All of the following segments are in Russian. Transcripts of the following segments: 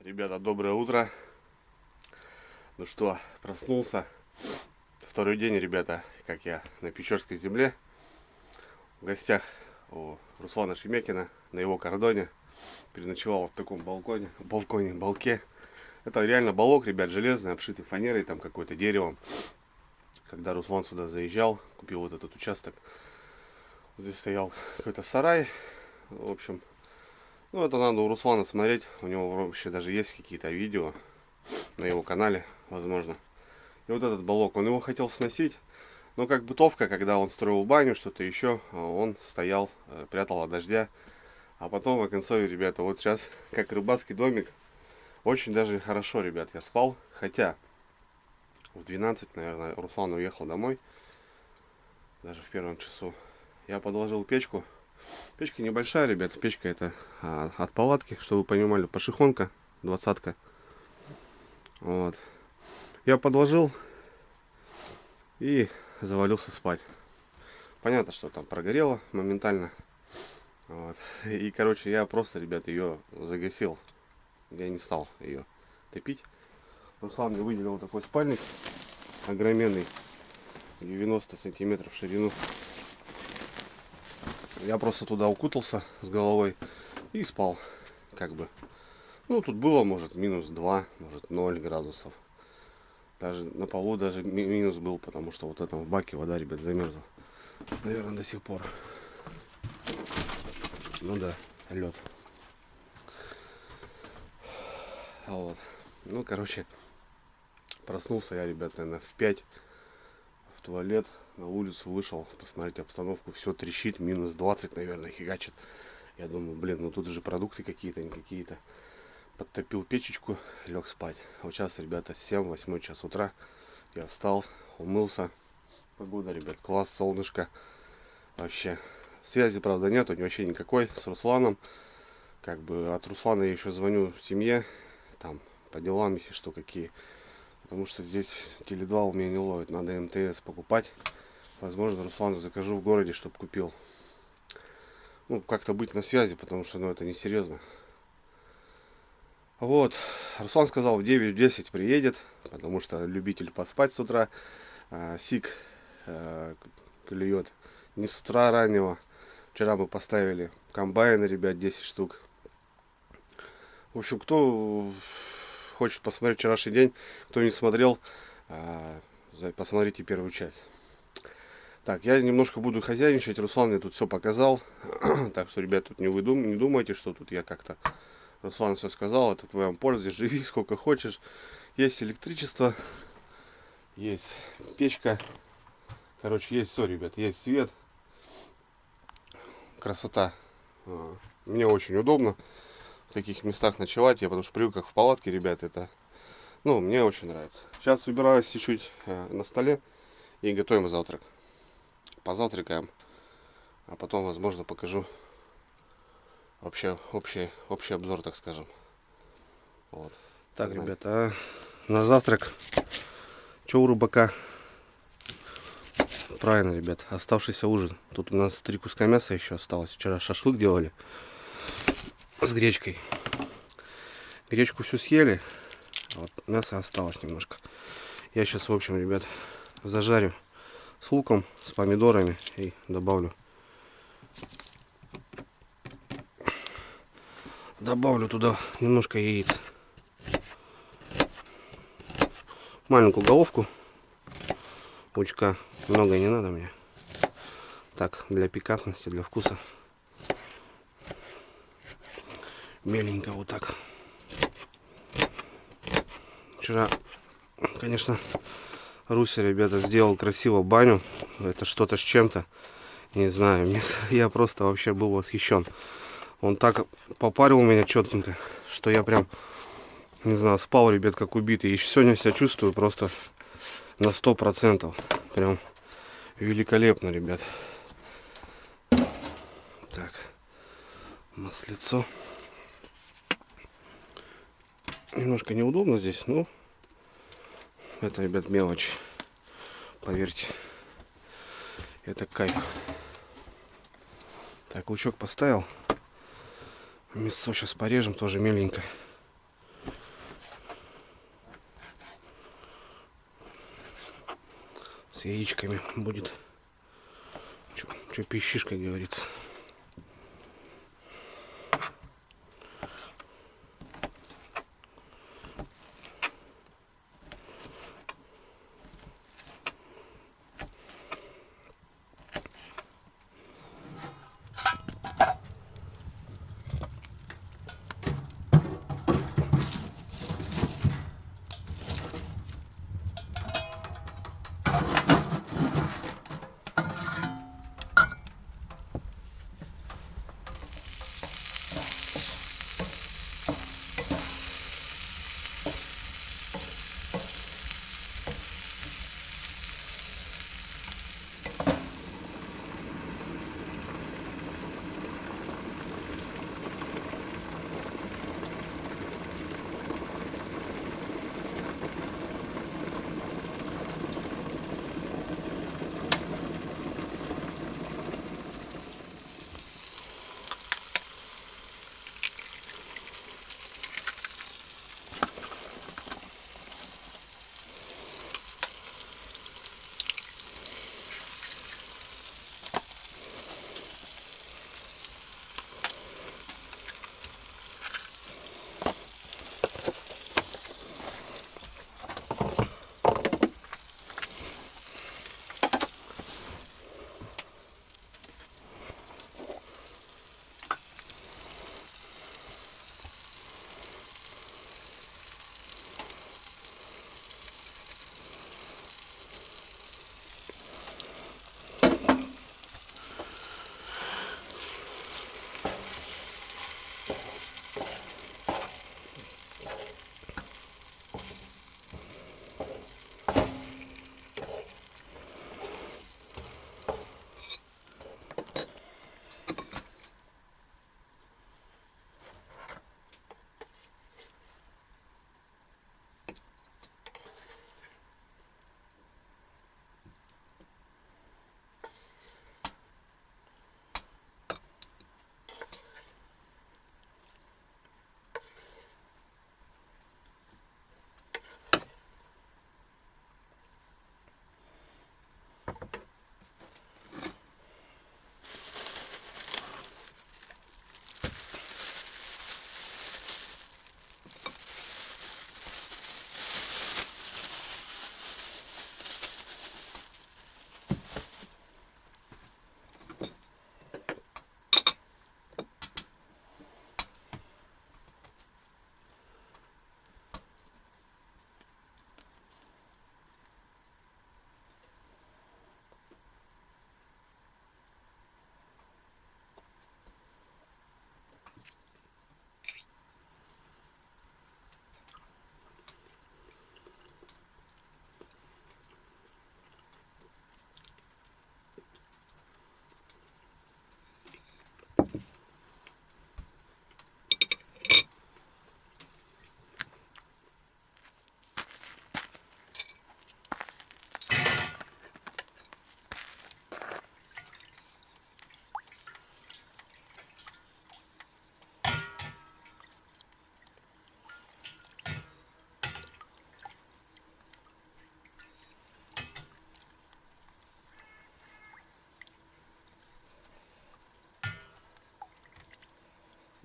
Ребята, доброе утро. Ну что, проснулся. Второй день, ребята, как я на Печорской земле. В гостях у Руслана Шемякина на его кордоне. Переночевал в таком балке. Это реально балок, ребят, железный, обшитый фанерой, там какое-то деревом. Когда Руслан сюда заезжал, купил вот этот участок. Здесь стоял какой-то сарай. В общем, ну это надо у Руслана смотреть. У него вообще даже есть какие-то видео на его канале, возможно. И вот этот балок, он его хотел сносить. Но как бытовка, когда он строил баню, что-то еще, он стоял, прятал от дождя. А потом в оконцове, ребята, вот сейчас как рыбацкий домик. Очень даже хорошо, ребят, я спал. Хотя в 12, наверное, Руслан уехал домой. Даже в первом часу. Я подложил печку. Печка небольшая, ребят. Печка это от палатки, чтобы вы понимали, пошехонка, 20-ка. Вот. Я подложил и завалился спать. Понятно, что там прогорело моментально. Вот. И, короче, я просто, ребят, ее загасил. Я не стал ее топить. Руслан мне выделил такой спальник огроменный, 90 сантиметров в ширину. Я просто туда укутался с головой и спал, как бы. Ну, тут было, может, минус 2, может, 0 градусов. Даже на полу даже минус был, потому что вот этом в баке вода, ребят, замерзла. Наверное, до сих пор. Ну да, лед. Вот. Ну, короче, проснулся я, ребят, наверное, в 5. В туалет, на улицу вышел, посмотреть обстановку. Все трещит, минус 20, наверное, хигачит. Я думаю, блин, ну тут же продукты какие-то, не какие-то. Подтопил печечку, лег спать. Вот сейчас, ребята, 7-8 час утра. Я встал, умылся. Погода, ребят, класс, солнышко. Вообще. Связи, правда, нет, вообще никакой с Русланом. Как бы от Руслана я еще звоню семье. Там, по делам, если что, какие. Потому что здесь Теле2 у меня не ловит. Надо МТС покупать. Возможно, Руслану закажу в городе, чтобы купил. Ну, как-то быть на связи, потому что, ну, это несерьезно. Вот. Руслан сказал, в 9-10 приедет, потому что любитель поспать с утра. Сик клюет не с утра раннего. Вчера мы поставили комбайны, ребят, 10 штук. В общем, кто хочет посмотреть вчерашний день, кто не смотрел, посмотрите первую часть. Так, я немножко буду хозяйничать. Руслан мне тут все показал. Так что, ребят, тут не думайте, что тут я как-то... Руслан все сказал, это в твоем пользе, живи сколько хочешь. Есть электричество, есть печка. Короче, есть все, ребят, есть свет. Красота. Мне очень удобно в таких местах ночевать. Я потому что привык как в палатке, ребят, это... Ну, мне очень нравится. Сейчас убираюсь чуть-чуть на столе и готовим завтрак. Позавтракаем, а потом, возможно, покажу общий обзор, так скажем. Вот. Так, ребята, на завтрак что у рыбака? Правильно, ребят, оставшийся ужин. Тут у нас 3 куска мяса еще осталось. Вчера шашлык делали с гречкой. Гречку всю съели, а вот мясо осталось немножко. Я сейчас, в общем, ребят, зажарю с луком, с помидорами и добавлю туда немножко яиц. Маленькую головку лучка, много не надо мне. Так, для пикантности, для вкуса. Меленько вот так. Вчера, конечно, Руся, ребята, сделал красиво баню. Это что-то с чем-то. Не знаю, я просто вообще был восхищен. Он так попарил меня четенько, что я прям, не знаю, спал, ребят, как убитый. И сегодня себя чувствую просто на 100%. Прям великолепно, ребят. Так, маслицо. Немножко неудобно здесь, но это, ребят, мелочь. Поверьте, это кайф. Так, лучок поставил. Мясо сейчас порежем тоже меленько. С яичками будет. Что пищишь, как говорится.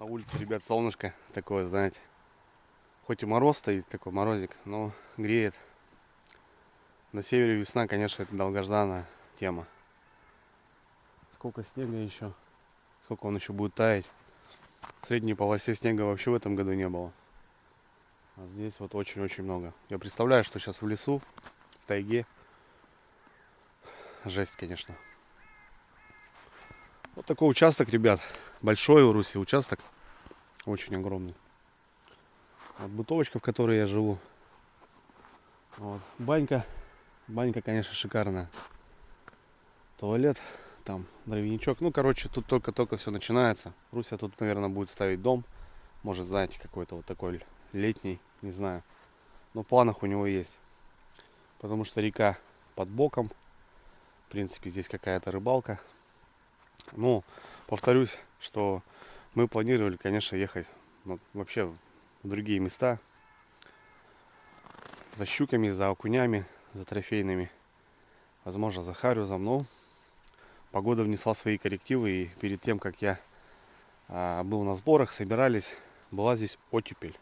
На улице, ребят, солнышко такое, знаете. Хоть и мороз стоит, такой морозик, но греет. На севере весна, конечно, это долгожданная тема. Сколько снега еще? Сколько он еще будет таять? В средней полосе снега вообще в этом году не было. А здесь вот очень-очень много. Я представляю, что сейчас в лесу, в тайге. Жесть, конечно. Вот такой участок, ребят. Большой у Руси участок. Очень огромный. Вот бытовочка, в которой я живу. Вот. Банька. Банька, конечно, шикарная. Туалет. Там дровяничок. Ну, короче, тут только-только все начинается. Руся тут, наверное, будет ставить дом. Может, знаете, какой-то вот такой летний. Не знаю. Но в планах у него есть. Потому что река под боком. В принципе, здесь какая-то рыбалка. Ну, повторюсь, что мы планировали, конечно, ехать вообще в другие места. За щуками, за окунями, за трофейными. Возможно, за харюзом. Но погода внесла свои коррективы. И перед тем, как я был на сборах, собирались, была здесь оттепель.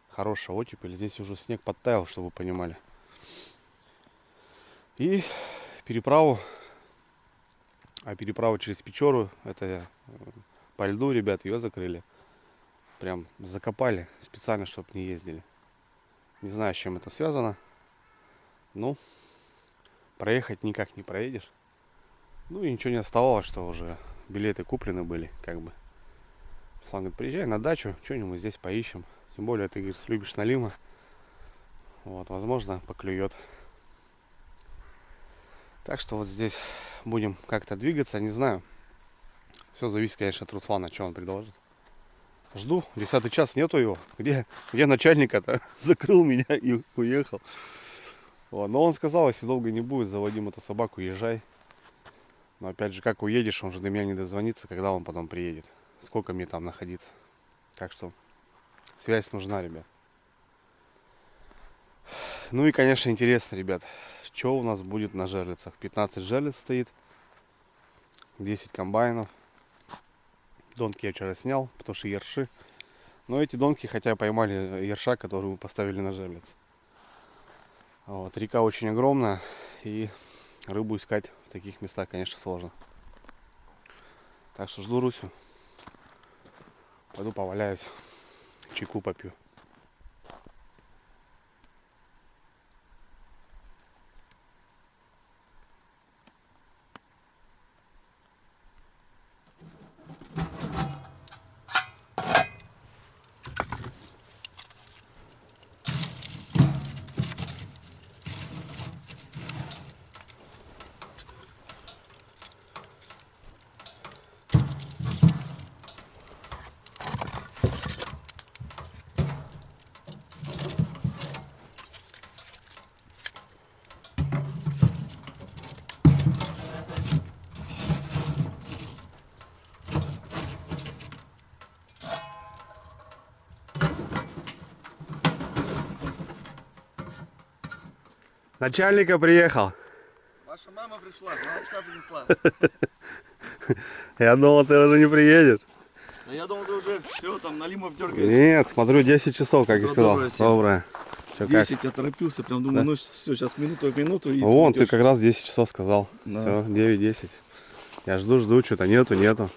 Хорошая оттепель. Здесь уже снег подтаял, чтобы вы понимали. И переправу. А переправу через Печору, это по льду, ребят, ее закрыли. Прям закопали специально, чтобы не ездили. Не знаю, с чем это связано. Ну, проехать никак не проедешь. Ну и ничего не оставалось, что уже билеты куплены были, как бы. Руслан говорит, приезжай на дачу, что-нибудь здесь поищем. Тем более, ты, говорит, любишь налима. Вот, возможно, поклюет. Так что вот здесь будем как-то двигаться, не знаю. Все зависит, конечно, от Руслана, что он предложит. Жду, 10 час, нету его. Где начальника-то? Закрыл меня и уехал. Вот. Но он сказал, если долго не будет, заводи мотособаку, езжай. Но опять же, как уедешь, он же до меня не дозвонится, когда он потом приедет. Сколько мне там находиться. Так что связь нужна, ребят. Ну и, конечно, интересно, ребят, что у нас будет на жерлицах. 15 жерлиц стоит, 10 комбайнов. Донки я вчера снял, потому что ерши. Но эти донки хотя поймали ерша, который мы поставили на жерлиц. Вот. Река очень огромная, и рыбу искать в таких местах, конечно, сложно. Так что жду Русю. Пойду поваляюсь, чайку попью. Начальника приехал. Ваша мама пришла, мамочка принесла. Я думал, ты уже не приедешь. Да я думал, ты уже все, там налимов дергаешь. Нет, смотрю, 10 часов, как я сказал. Доброе. 10, я торопился, прям думаю, да? Ну все, сейчас минуту в минуту. И вон, ты как раз 10 часов сказал. Да. Все, 9-10. Я жду, что-то нету.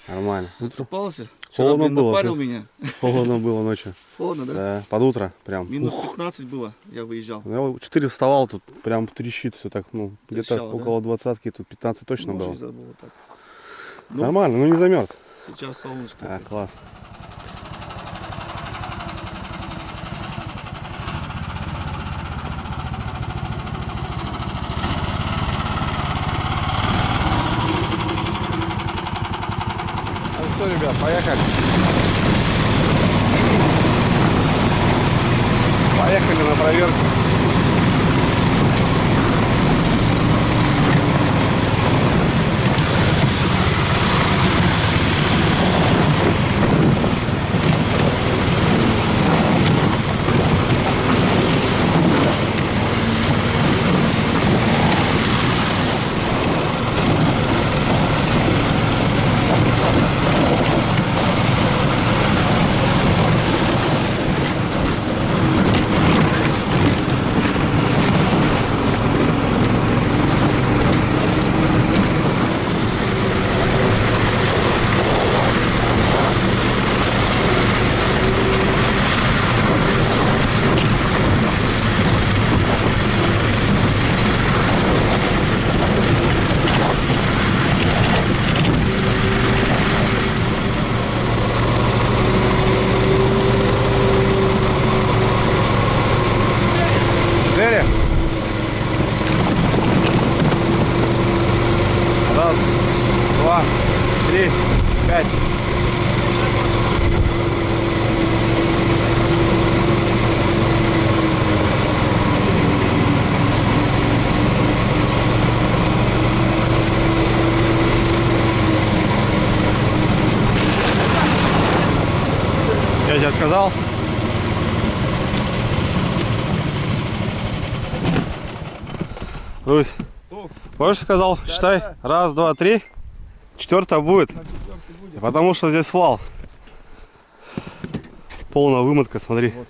Нормально. Отсыпался. Холодно Вчера, было. напарил меня. Холодно было ночью. Холодно, да? Да, под утро прям. Минус 15 было, я выезжал. Я в 4 вставал, тут прям трещит все так, ну, где-то Трещало, около да? 20-ки, тут 15 точно было. Было так. Ну, Нормально, ну не замерз. сейчас солнышко. А, класс. Ну все, ребят, поехали. Поехали на проверку. Я тебе отказал? Русь, помнишь, сказал, да, считай, да. Раз, два, три, четвертая будет. Потому что здесь вал. Полная вымотка, смотри. Вот.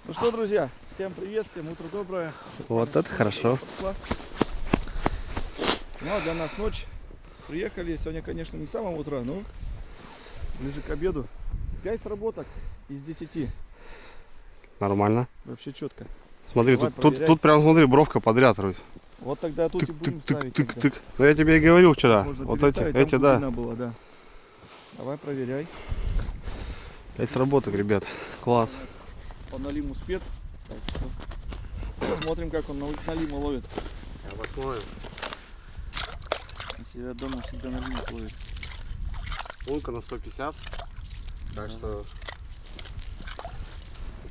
Ну что, друзья, всем привет, всем утро доброе. Вот это хорошо. Ну а для нас ночь. Приехали сегодня, конечно, не с самого утра, но ближе к обеду. 5 сработок из 10. Нормально. Вообще четко. Смотри, тут прям, смотри, бровка подряд, Русь. Вот тогда тут и будем ставить. Тык. Ну я тебе и говорил вчера. Можно вот эти да. Было, да. Давай проверяй. 5 сработок, ребят. Класс. По налиму спец. Смотрим, как он налима ловит. Я посмотрим. Себя дома всегда налима ловит. Лунка на 150. Так что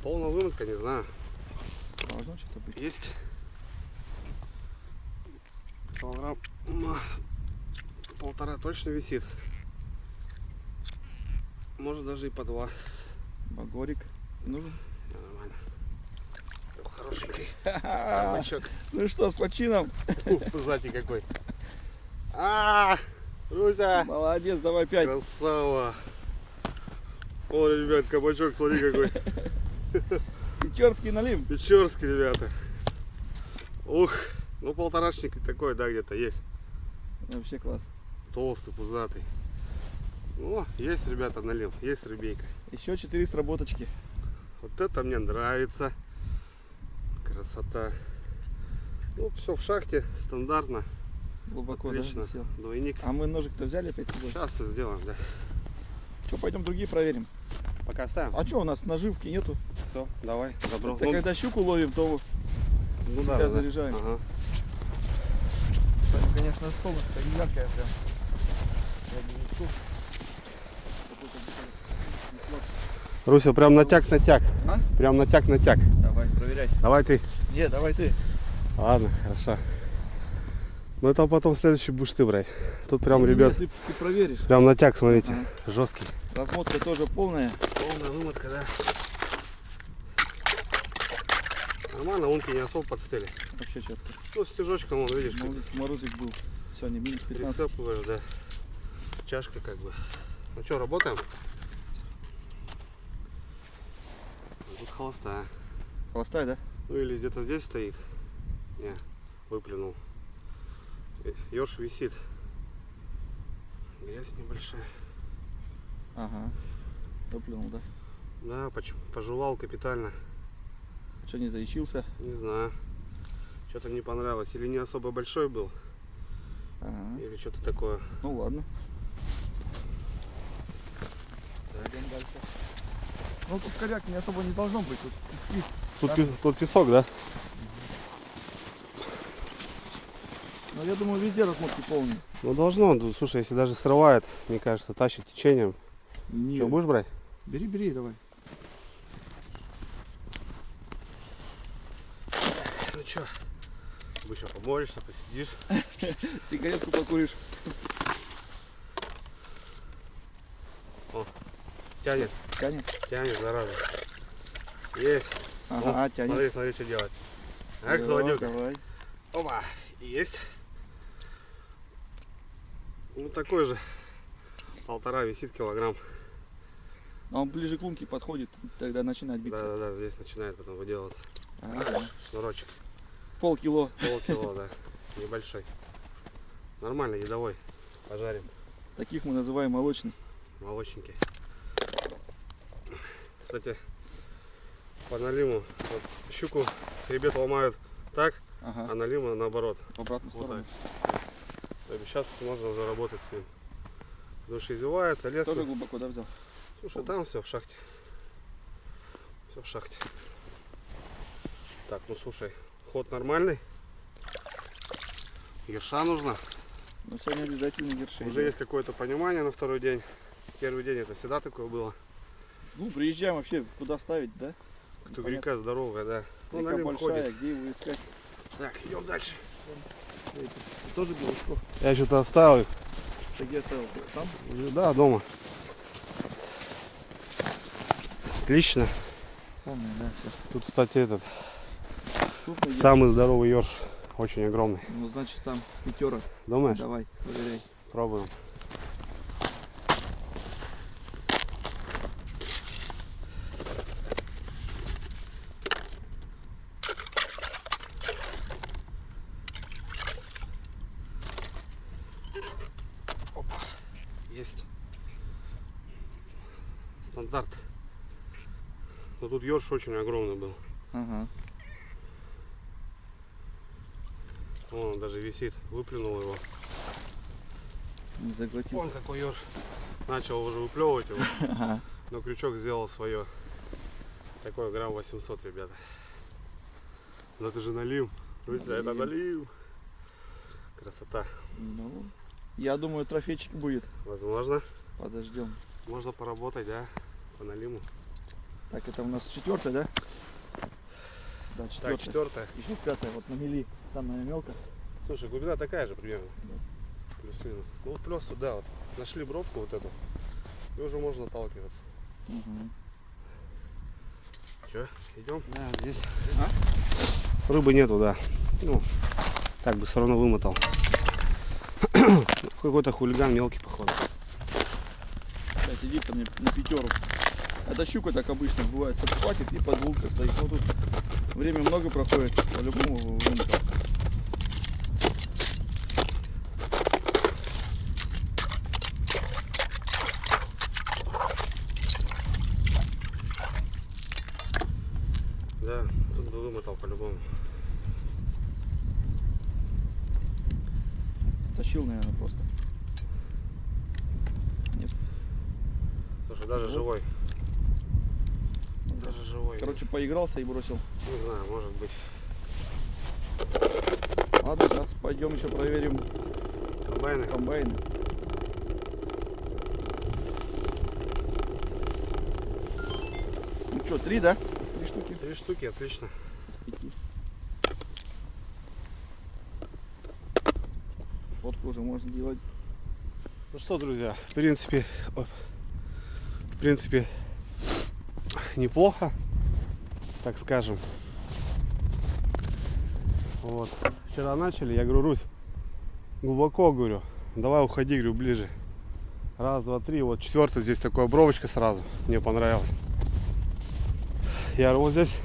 полная вымотка, не знаю. Должно что-то быть. Есть. Килограмм полтора точно висит. Может даже и по 2. Багорик нужен? Да, нормально. Хорошенький. Рыбачок. Ну что, с почином? Пузатый какой. Руся! Молодец, давай 5. Красава! О, ребят, кабачок, смотри какой. Печорский налим. Печорский, ребята. Ух, ну полторашник такой, да, где-то есть. Вообще класс. Толстый, пузатый. Ну, есть, ребята, налим, есть рыбейка. Еще 4 сработочки. Вот это мне нравится. Красота. Ну, все в шахте, стандартно. Глубоко, отлично. Да, Двойник. А мы ножик-то взяли опять с собой? Сейчас все сделаем, да. Что, пойдем другие проверим? Пока оставим. А что, у нас наживки нету? Все, давай, добро. Так когда щуку ловим, то всегда заряжаем. Ага. Кстати, конечно, солнышко яркое прям. Руся, прям натяг-натяг. А? Прям натяг-натяг. Давай, проверяй. Давай ты. Не, давай ты. Ладно, хорошо. Ну это потом следующий будешь ты брать. Тут прям, Не, ребят, ты проверишь. прям натяг, смотрите, жесткий. Размотка тоже полная. Полная вымотка, да. Нормально, лунки не особо подстели. Вообще четко. Ну, с стежочком, вон, видишь, как морозик был. Сегодня минус 15. прицепываешь, да. Чашка как бы. Ну что, работаем? Тут холостая. Холостая, да? Ну или где-то здесь стоит. Не, выплюнул. Ёрш висит. Грязь небольшая. Ага. Выплюнул, да? Да, пожевал капитально. Что, не заячился? Не знаю. Что-то не понравилось. Или не особо большой был. Ага. Или что-то такое. Ну ладно. Так. Идем дальше. Ну тут коряк не особо не должно быть. Тут пески. Тут песок, да? Но я думаю, везде размотки полные. Ну должно. Слушай, если даже срывает, мне кажется, тащит течением. Нет. Что, будешь брать? Бери, давай. Ну что, вы еще помолишься, посидишь. Сигаретку покуришь. О, тянет. Тянет, зараза. Есть. Ага, о, тянет. Смотри, что делать. Так, заводюка. Давай. Опа, есть. Ну такой же. 1,5 висит килограмм. А он ближе к лунке подходит, тогда начинает биться. Да, здесь начинает потом выделываться. Ага. Шнурочек. Полкило. Полкило, да. Небольшой. Нормально, едовой. Пожарим. Таких мы называем молочный. Молочники. Кстати, по налиму вот, щуку ребята ломают так, ага. а налима наоборот. В обратную Вот сторону. так. Сейчас можно уже работать с ним. Потому что извивается, лес. Тоже глубоко, да, взял? Слушай, там все в шахте. Все в шахте. Так, ну слушай, ход нормальный. Ерша нужно. Но сегодня обязательно ершей. Уже есть какое-то понимание на второй день. Первый день это всегда такое было. Ну, приезжаем вообще, куда ставить, да? Кто река здоровая, да. Ну, Река налим большая, ходит. где его искать? Так, идем дальше. Это тоже белочков. Я что-то оставил их. Ты где оставил? Там? Да, дома. Отлично. Полный, да, сейчас. Тут, кстати, этот Крупный где? самый здоровый ёрш. Очень огромный. Ну, значит, там пятера. Думаешь? Давай, проверяй. Пробуем. Опа. Есть. Стандарт. Но тут ёрш очень огромный был. Ага. Вон он даже висит. Выплюнул его. Не заглотил. Вон какой ёрш. Начал уже выплевывать его. Ага. Но крючок сделал свое. Такой грамм 800, ребята. Но это же налим. Руся, это налим. Красота. Ну, я думаю, трофейчик будет. Возможно. Подождем. Можно поработать, да? По налиму. Так, это у нас 4-я, да? Да, 4-я. Так, 4-я. Еще 5-я, вот на мели. Там, наверное, мелко. Слушай, глубина такая же примерно. Плюс-минус. Ну вот плюс сюда вот. Нашли бровку вот эту. И уже можно отталкиваться. Угу. Че, идем? Да, здесь. Рыбы нету, да. Ну, так бы все равно вымотал. Какой-то хулиган мелкий, походу. Да, сидит там на пятеру. Это щука так обычно бывает. Подхватит и подвулка стоит. Ну тут время много проходит. По-любому вымотал. Да, тут бы вымотал по-любому. Стащил, наверное, просто. Нет. Слушай, даже живой. Даже живой. Короче, поигрался и бросил. Не знаю, может быть. Ладно, сейчас пойдем еще проверим Комбайны. комбайны. Ну что, 3, да? 3 штуки. 3 штуки, отлично. 5. Фотку уже можно делать. Ну что, друзья, в принципе, неплохо, так скажем. Вот. Вчера начали, я говорю, Русь, глубоко, говорю, давай уходи, говорю, ближе. Раз, два, три, вот 4-й, здесь такая бровочка сразу, мне понравилось. Я говорю, вот здесь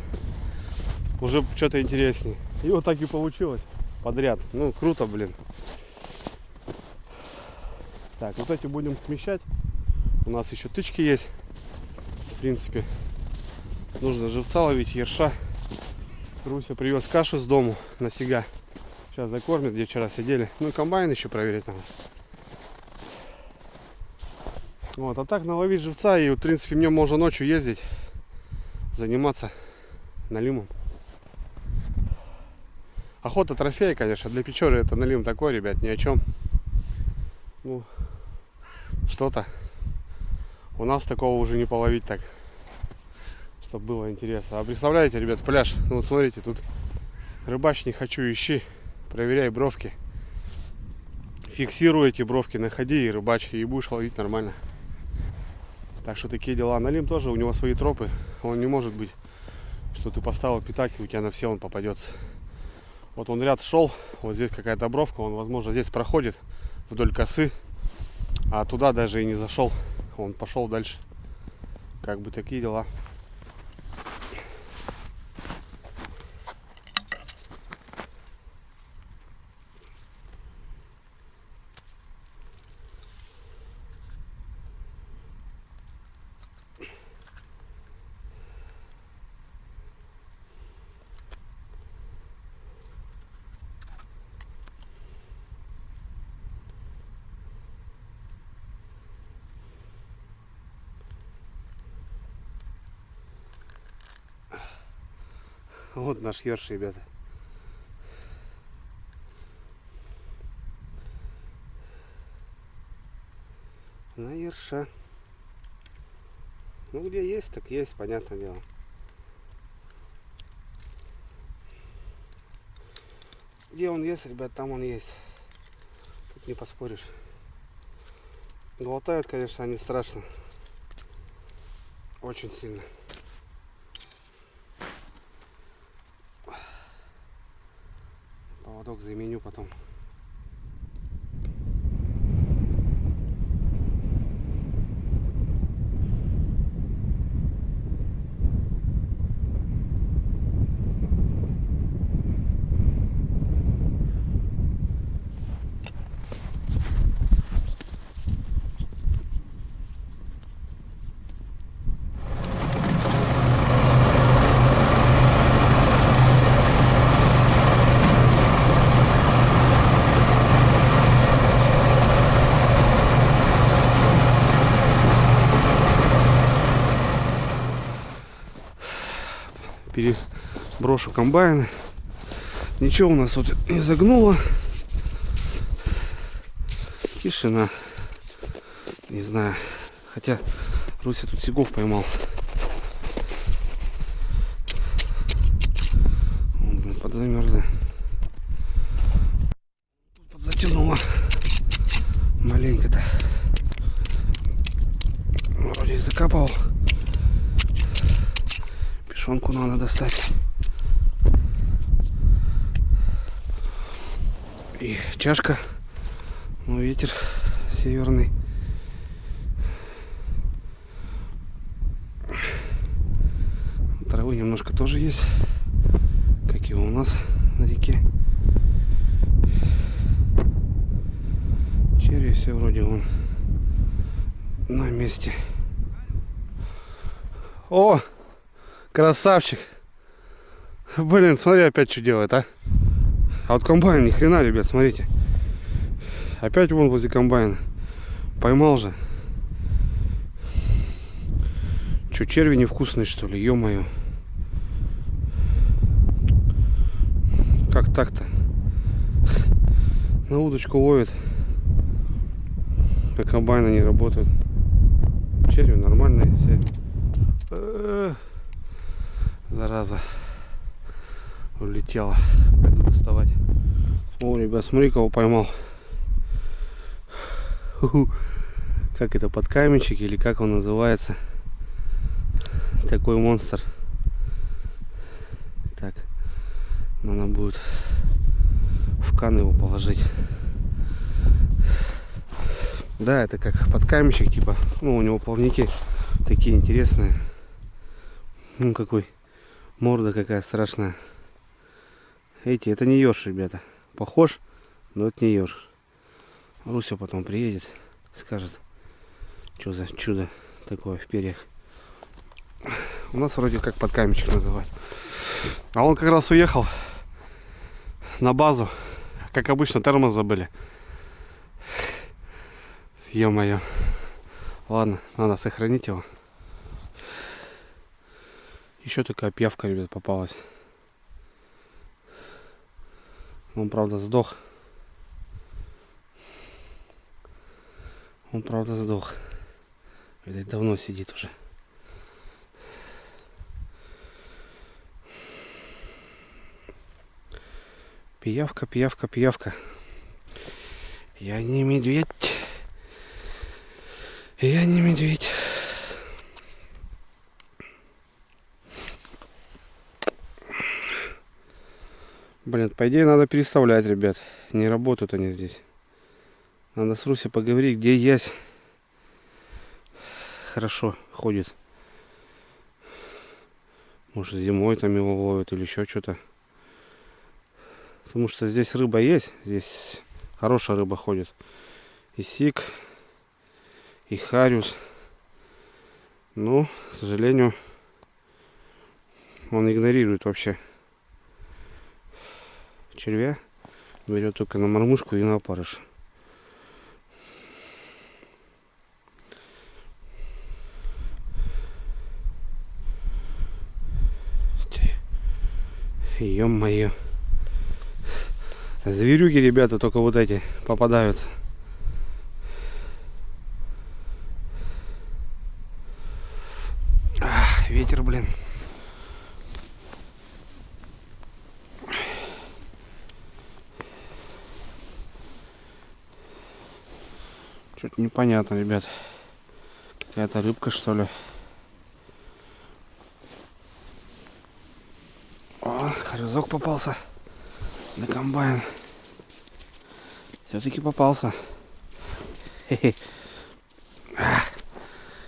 уже что-то интереснее. И вот так и получилось подряд. Ну, круто, блин. Так, вот эти будем смещать. У нас еще тычки есть. В принципе, нужно живца ловить, ерша. Руся привез кашу с дому на сега. Сейчас закормит, где вчера сидели. Ну и комбайн еще проверить надо. Вот, а так наловить живца. И, в принципе, мне можно ночью ездить, заниматься налимом. Охота трофея, конечно. Для Печоры это налим такой, ребят, ни о чем. Ну, что-то. У нас такого уже не половить так, чтобы было интересно. А представляете, ребят, пляж. Ну вот смотрите, тут рыбач не хочу, ищи. Проверяй бровки. Фиксируй эти бровки, находи и рыбачь. И будешь ловить нормально. Так что такие дела. Налим тоже, у него свои тропы. Он не может быть, что ты поставил пятак и у тебя на все он попадется. Вот он ряд шел, вот здесь какая-то бровка, он, возможно, здесь проходит вдоль косы, а туда даже и не зашел. Он пошел дальше. Как бы такие дела. Вот наш ерш, ребята. На ерша. Ну где есть, так есть, понятное дело. Где он есть, ребят, там он есть. Тут не поспоришь. Глотают, конечно, они страшно. Очень сильно. Поводок заменю потом. Переброшу комбайны. Ничего у нас тут не загнуло. Тишина. Не знаю. Хотя Руся тут сигов поймал. Он, блин, подзамерзли. Подзатянуло. Маленько-то. Вроде закопал. Пешонку надо достать. И чашка. Ну, ветер северный. Травы немножко тоже есть, как и у нас на реке. Черви все вроде вон на месте. О! Красавчик! Блин, смотри, опять что делает, а? А вот комбайн, ни хрена, ребят, смотрите. Опять вон возле комбайна. Поймал же. Че, черви невкусные, что ли? Ё-моё. Как так-то? На удочку ловит. А комбайны не работают. Черви нормальные все. Зараза. Улетела. Пойду доставать. О, ребят, смотри, кого поймал. Как это, подкаменщик или как он называется? Такой монстр. Так. Надо будет в кан его положить. Да, это как подкаменщик, типа. Ну, у него плавники такие интересные. Ну, какой. Морда какая страшная. Эти, это не еж, ребята. Похож, но это не еж. Руся потом приедет, скажет, что за чудо такое в перьях. У нас вроде как подкаменщик называют. А он как раз уехал на базу. Как обычно, термос забыли. Ё-моё. Ладно, надо сохранить его. Еще такая пьявка, ребят, попалась. Он, правда, сдох. Он, правда, сдох. Видать, давно сидит уже. Пиявка, пиявка, пиявка. Я не медведь. Я не медведь. Блин, по идее надо переставлять, ребят. Не работают они здесь. Надо с Русей поговорить, где ясь хорошо ходит. Может, зимой там его ловят или еще что-то. Потому что здесь рыба есть. Здесь хорошая рыба ходит. И сик, и хариус. Но, к сожалению, он игнорирует вообще червя. Берет только на мормышку и на опарыш. Ё-моё. Зверюги, ребята, только вот эти попадаются. Ветер, блин. Что-то непонятно, ребят. Какая-то рыбка, что ли. О, хорезок попался. Да комбайн. Все-таки попался. Хе-хе.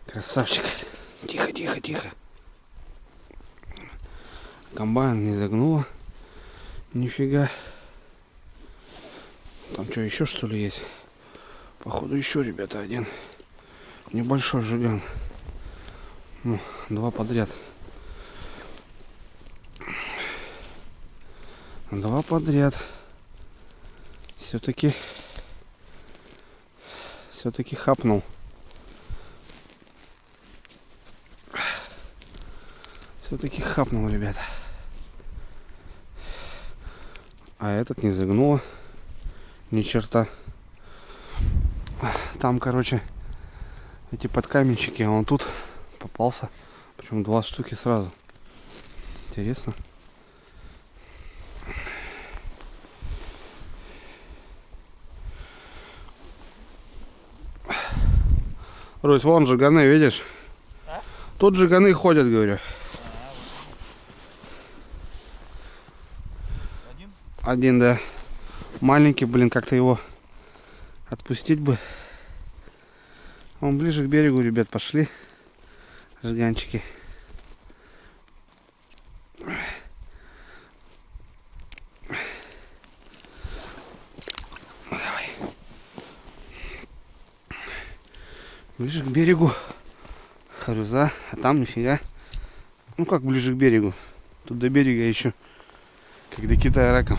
Красавчик. Тихо, тихо, тихо. Комбайн не загнуло. Нифига. Там что, еще что ли есть? Походу еще, ребята, один небольшой жиган. Ну, 2 подряд. 2 подряд. Все-таки хапнул. Все-таки хапнул, ребята. А этот не загнуло. Ни черта. Там, короче, эти подкаменщики, а он тут попался. Причем 2 штуки сразу. Интересно. Русь, вон жиганы, видишь? А? Тут жиганы ходят, говорю. Один, да. Маленький, блин, как-то его отпустить бы. Он ближе к берегу, ребят, пошли. Жиганчики. Давай. Ближе к берегу. Харюза, а там нифига. Ну как ближе к берегу. Тут до берега еще, как до Китая раком.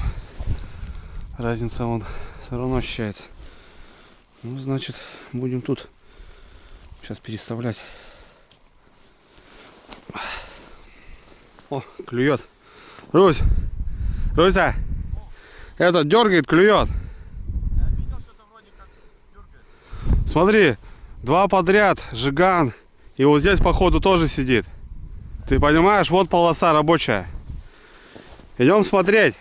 Разница вон все равно ощущается. Ну, значит, будем тут сейчас переставлять. О, клюет. Русь! Руся! Этот дергает, клюет. Я видел, что-то вроде как дергает. Смотри, 2 подряд, жиган. И вот здесь, походу, тоже сидит. Ты понимаешь, вот полоса рабочая. Идем смотреть.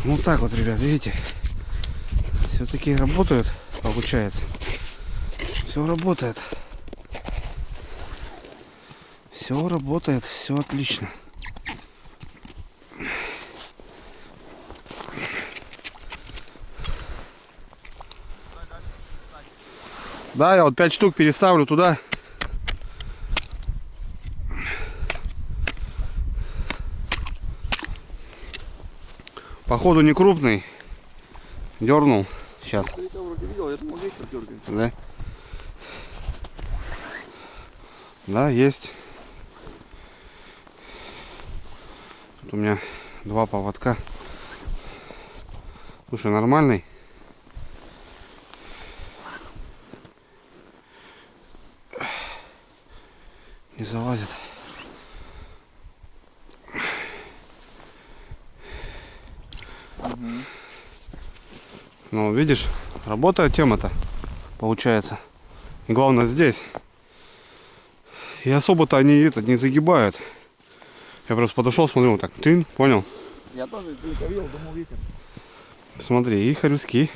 Вот так вот, ребят, видите? Все-таки работают, получается. Все работает. Все работает, все отлично. Да, я вот 5 штук переставлю туда. Походу не крупный. Дернул. Сейчас. Я вроде видел, я думал, ветер дергает. Да. Да, есть. Тут у меня 2 поводка. Слушай, нормальный. Не залазит. Ну, видишь, работает тема-то, получается. И главное здесь. И особо-то они это не загибают. Я просто подошел, смотрю, так, ты понял? Я тоже только видел, думал, ветер. Смотри, и хорюски.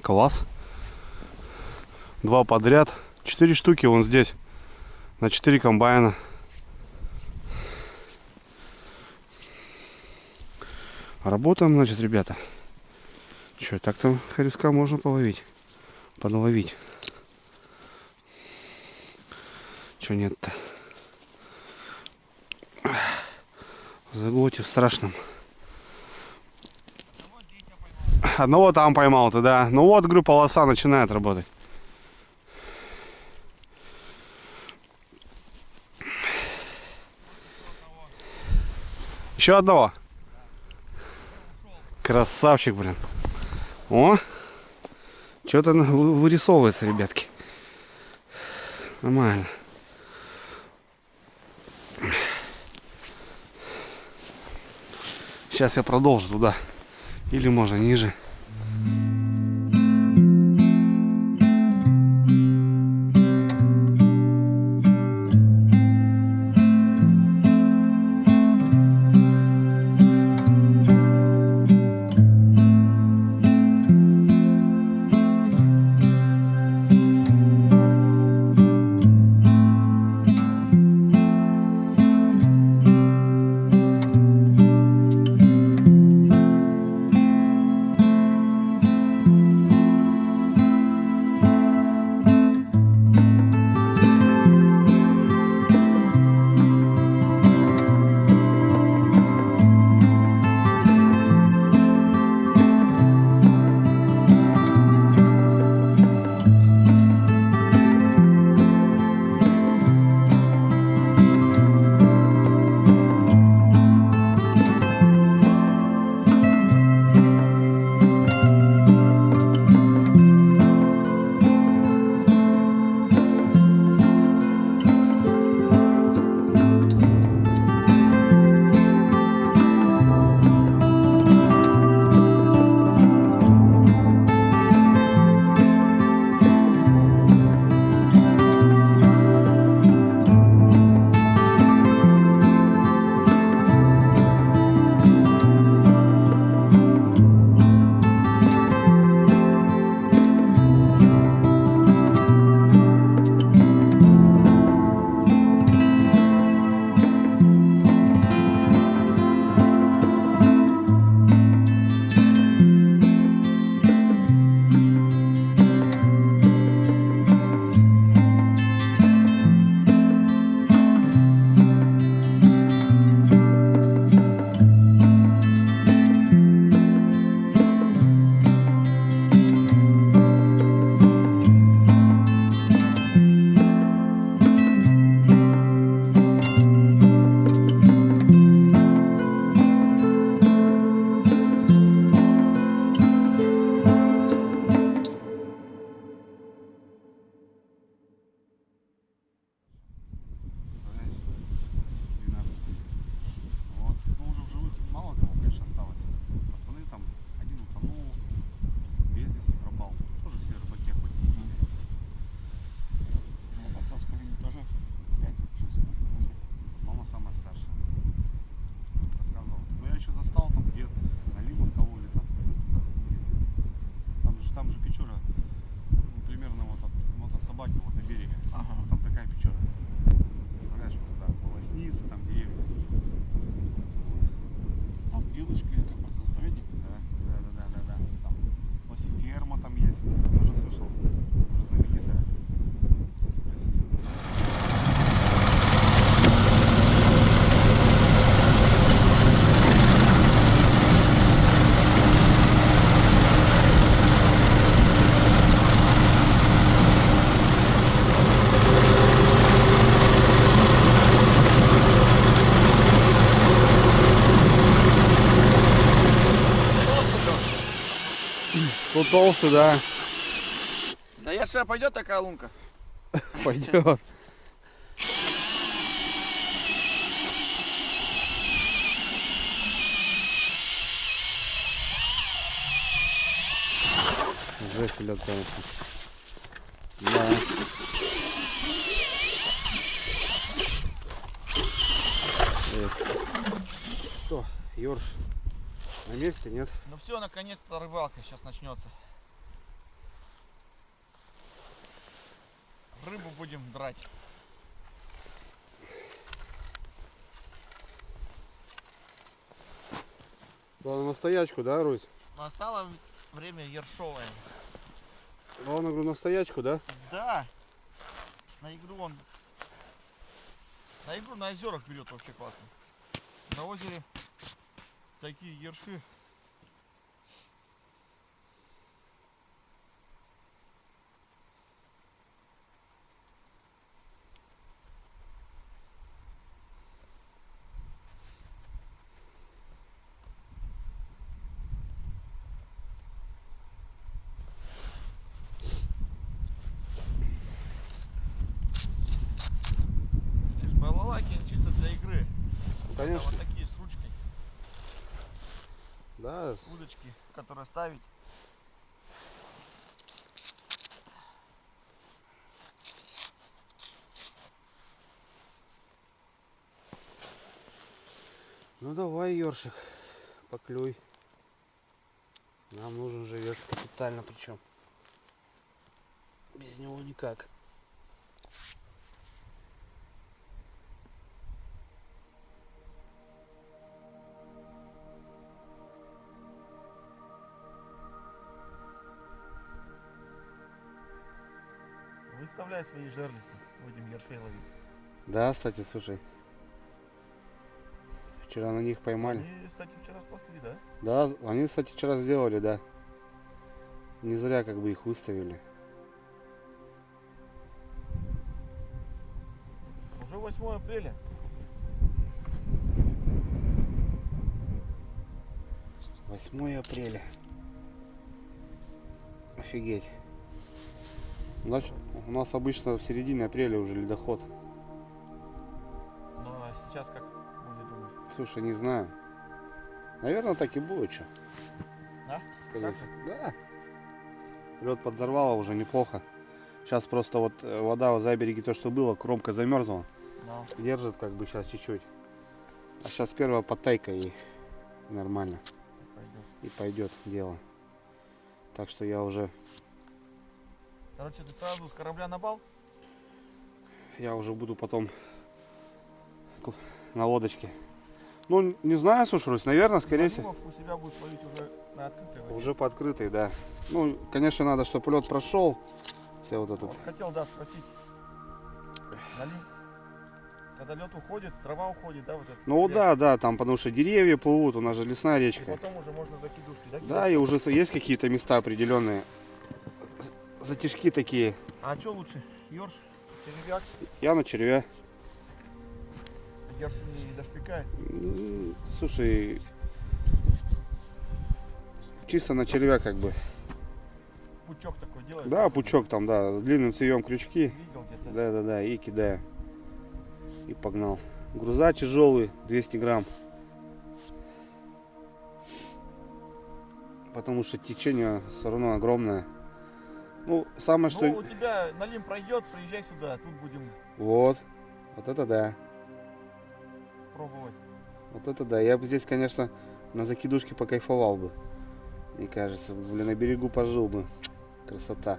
Класс. 2 подряд. 4 штуки вон здесь. На 4 комбайна. Работаем, значит, ребята. Че, так-то хорюска можно половить. Подловить. Че нет-то? В заглоте в страшном. Одного там поймал ты, да. Ну вот, говорю, полоса начинает работать. Еще одного. Красавчик, блин. О, что-то вырисовывается, ребятки. Нормально. Сейчас я продолжу туда. Или можно ниже. толще, да. Да я сейчас пойдет такая лунка. Пойдет. Жесть, лед, конечно. Да. Что, Ёрш, на месте, нет? Ну все, наконец-то рыбалка сейчас начнется. Рыбу будем драть. Главное, на стоячку, да, Русь? Настало время ершовое. Главное, говорю, на стоячку, да? Да. На игру он... На игру на озерах берет вообще классно. На озере такие ерши. Балалайки они чисто для игры. Конечно. Вот такие с ручкой. Да. Удочки, которые ставить. Ну давай, Ёршик, поклюй. Нам нужен живец капитально, причем. Без него никак. Выставляй свои жерлицы. Будем ершей ловить. Да, кстати, слушай. Вчера на них поймали. Они, кстати, вчера спасли, да? Да, они, кстати, вчера сделали, да. Не зря как бы их выставили. Уже 8 апреля. Восьмое апреля. Офигеть. Значит, у нас обычно в середине апреля уже ледоход. Ну а сейчас как будет, думаешь? Слушай, не знаю. Наверное, так и будет, что. Да? Скорее Так? всего. Да. Лед подзорвало уже неплохо. Сейчас просто вот вода за береги, то, что было, кромка замерзла. Ну. Держит как бы сейчас чуть-чуть. А сейчас первая подтайка и нормально. Пойдет. И пойдет дело. Так что я уже Короче, ты сразу с корабля на бал? буду потом на лодочке. Ну, не знаю, слушай, Русь, наверное, скорее всего. У себя будет ловить уже на открытой воде. Уже по открытой, да. Ну, конечно, надо, чтобы лед прошел. Все вот этот. Вот хотел, да, спросить. Когда лед уходит, трава уходит, да, вот это? Ну да, там, потому что деревья плывут, у нас же лесная И речка. потом уже можно закидушки, да? Да, и уже есть какие-то места определенные. Затяжки такие. А что лучше? Ёрш? Червяк? Я на червя. Ёрш не дошпикает? Слушай, чисто на червя как бы. Пучок такой делаешь? Да, пучок там, да, с длинным цевьем крючки. Видел где-то? Да, и кидаю. И погнал. Груза тяжелый, 200 грамм. Потому что течение все равно огромное. Ну, самое что... Ну, у тебя налим пройдет, приезжай сюда, тут будем Вот это да. пробовать. Вот это да. Я бы здесь, конечно, на закидушке покайфовал бы. Мне кажется, блин, на берегу пожил бы. Красота.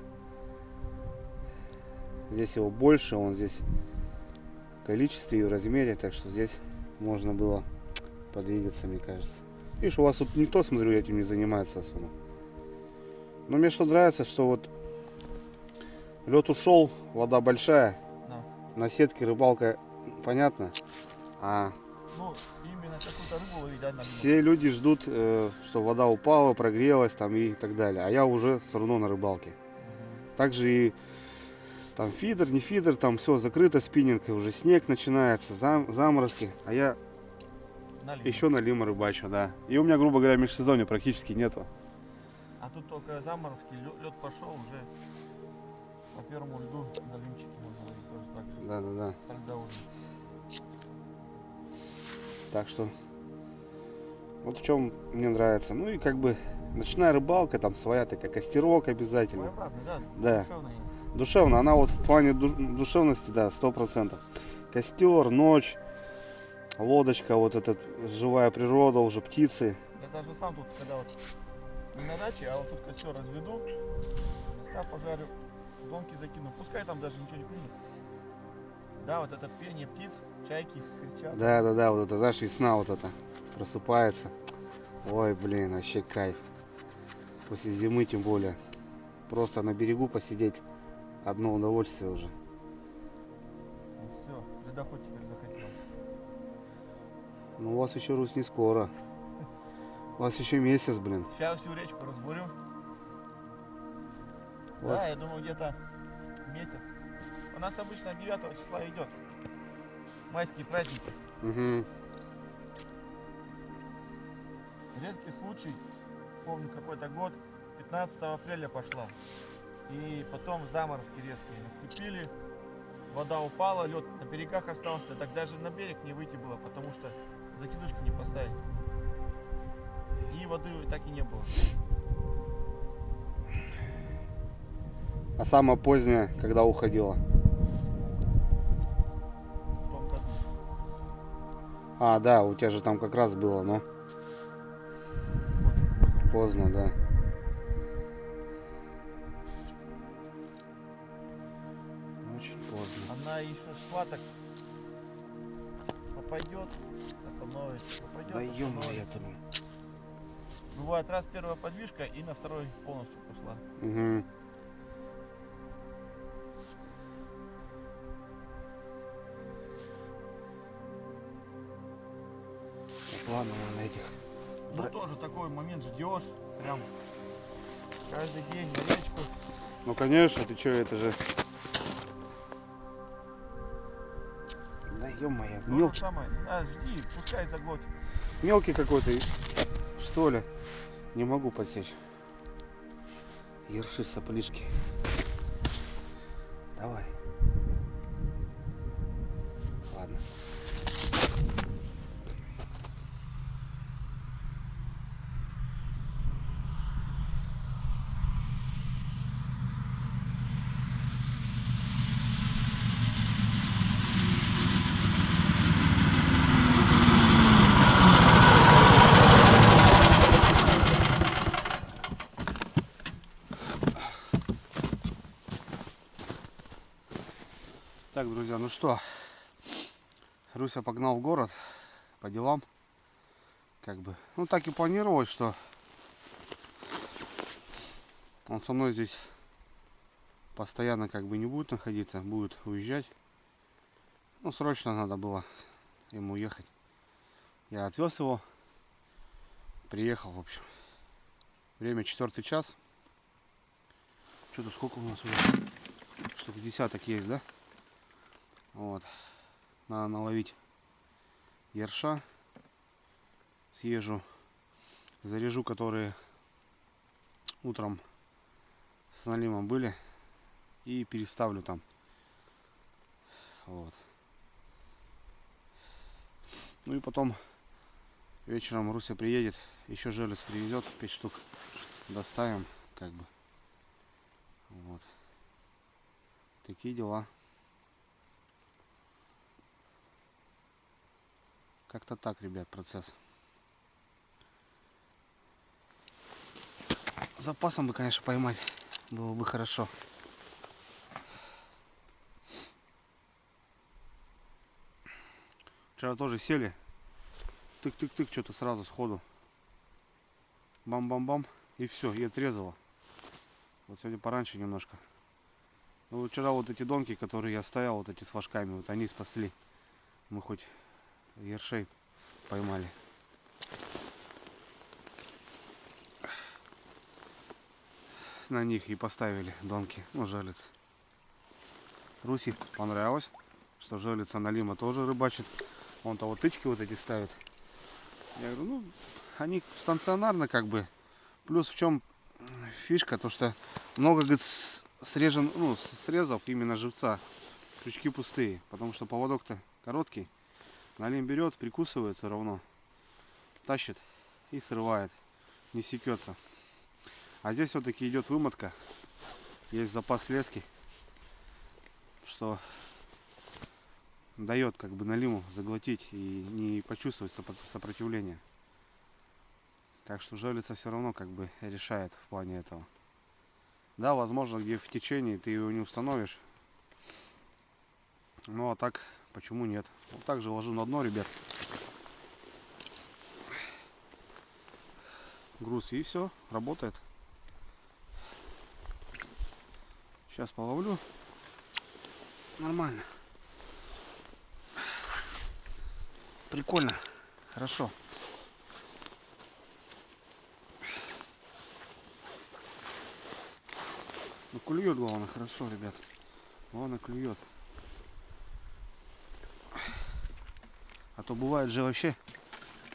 Здесь его больше, он здесь в количестве и в размере, так что здесь можно было подвигаться, мне кажется. Видишь, у вас тут никто, смотрю, этим не занимается особо. Но мне что нравится, что вот лед ушел, вода большая, Да. на сетке рыбалка, понятно, а Ну, именно какую-то рыбу ловить, да, на лимон. все люди ждут, что вода упала, прогрелась там и так далее, а я уже все равно на рыбалке. Также и там фидер, не фидер, там все закрыто, спиннинг, уже снег начинается, заморозки, а я На лимон. еще на лима рыбачу, да. И у меня, грубо говоря, межсезонья практически нету. А тут только заморозки, лед пошел уже по первому льду долинчики можно ловить тоже так же. Да. Со льда уже. Так что вот в чем мне нравится. Ну и как бы ночная рыбалка, там своя такая, костерок обязательно. Своеобразный, да? Да. Душевный. Душевно, она вот в плане душевности, да, 100%. Костер, ночь, лодочка, вот эта живая природа, уже птицы. Я даже сам тут, когда вот не на даче, а вот тут костер разведу, мяска пожарю, донки закину, пускай там даже ничего не клюнет. Да, вот это пение птиц, чайки кричат. Да, вот это, знаешь, весна вот это просыпается. Ой, блин, вообще кайф. После зимы тем более. Просто на берегу посидеть одно удовольствие уже. Все, ледоход теперь захотел. Ну у вас еще, Русь, не скоро. У вас еще месяц, блин. Сейчас всю речку разбурю. У вас- Да, я думаю, где-то месяц. У нас обычно 9 числа идет. Майские праздники. Мгм. Редкий случай, помню какой-то год, 15 апреля пошла. И потом заморозки резкие наступили. Вода упала, лед на берегах остался. Так даже на берег не выйти было, потому что закидушки не поставить. И воды так и не было. А самое позднее, когда уходила? В том году. А, да, у тебя же там как раз было, но Очень поздно, да. Очень поздно. Она еще шла так, попадет, остановится, попадет, Да ё-моё, остановится. блин. Бывает раз первая подвижка и на второй полностью пошла. Угу. Так, ладно, на этих. Ну тоже такой момент ждешь, прям каждый день на речку. Ну конечно, ты чё, это же. Да ё-моё, То же самое. А, жди, пускай заглотит. мелкий какой-то, что ли. Не могу подсечь. Ерши соплишки. Давай. Ладно. Так, друзья, ну что, Руся погнал в город по делам, как бы, ну так и планировалось, что он со мной здесь постоянно как бы не будет находиться, будет уезжать. Ну, срочно надо было ему ехать. Я отвез его, приехал, в общем. Время 4 час. Что тут, сколько у нас уже? Штук десяток есть, да? Вот. Надо наловить ерша. Съезжу, заряжу, которые утром с налимом были, и переставлю там. Вот. Ну и потом вечером Руся приедет, еще желез привезет, 5 штук доставим, как бы. Вот. Такие дела. Как-то так, ребят, процесс. Запасом бы, конечно, поймать было бы хорошо. Вчера тоже сели. Тык-тык-тык, что-то сразу сходу. Бам-бам-бам. И все, и отрезало. Вот сегодня пораньше немножко. Ну, вчера вот эти донки, которые я стоял, вот эти с флажками, вот они спасли. Мы хоть ершей поймали. На них и поставили донки, ну, желец. Руси понравилось, что желец налима тоже рыбачит. Он-то вот тычки вот эти ставит. Я говорю, ну, они станционарно как бы. Плюс в чем фишка, то что много, говорит, срезов именно живца. Крючки пустые, потому что поводок-то короткий. Налим берет, прикусывает все равно, тащит и срывает, не секется. А здесь все-таки идет вымотка, есть запас лески, что дает как бы налиму заглотить и не почувствовать сопротивление. Так что жерлица все равно как бы решает в плане этого. Да, возможно, где в течение ты его не установишь. Ну а так, почему нет? Вот так же ложу на дно, ребят. Груз, и все, работает. Сейчас половлю. Нормально. Прикольно. Хорошо. Ну, клюет, главное, хорошо, ребят. Главное, клюет. А то бывает же вообще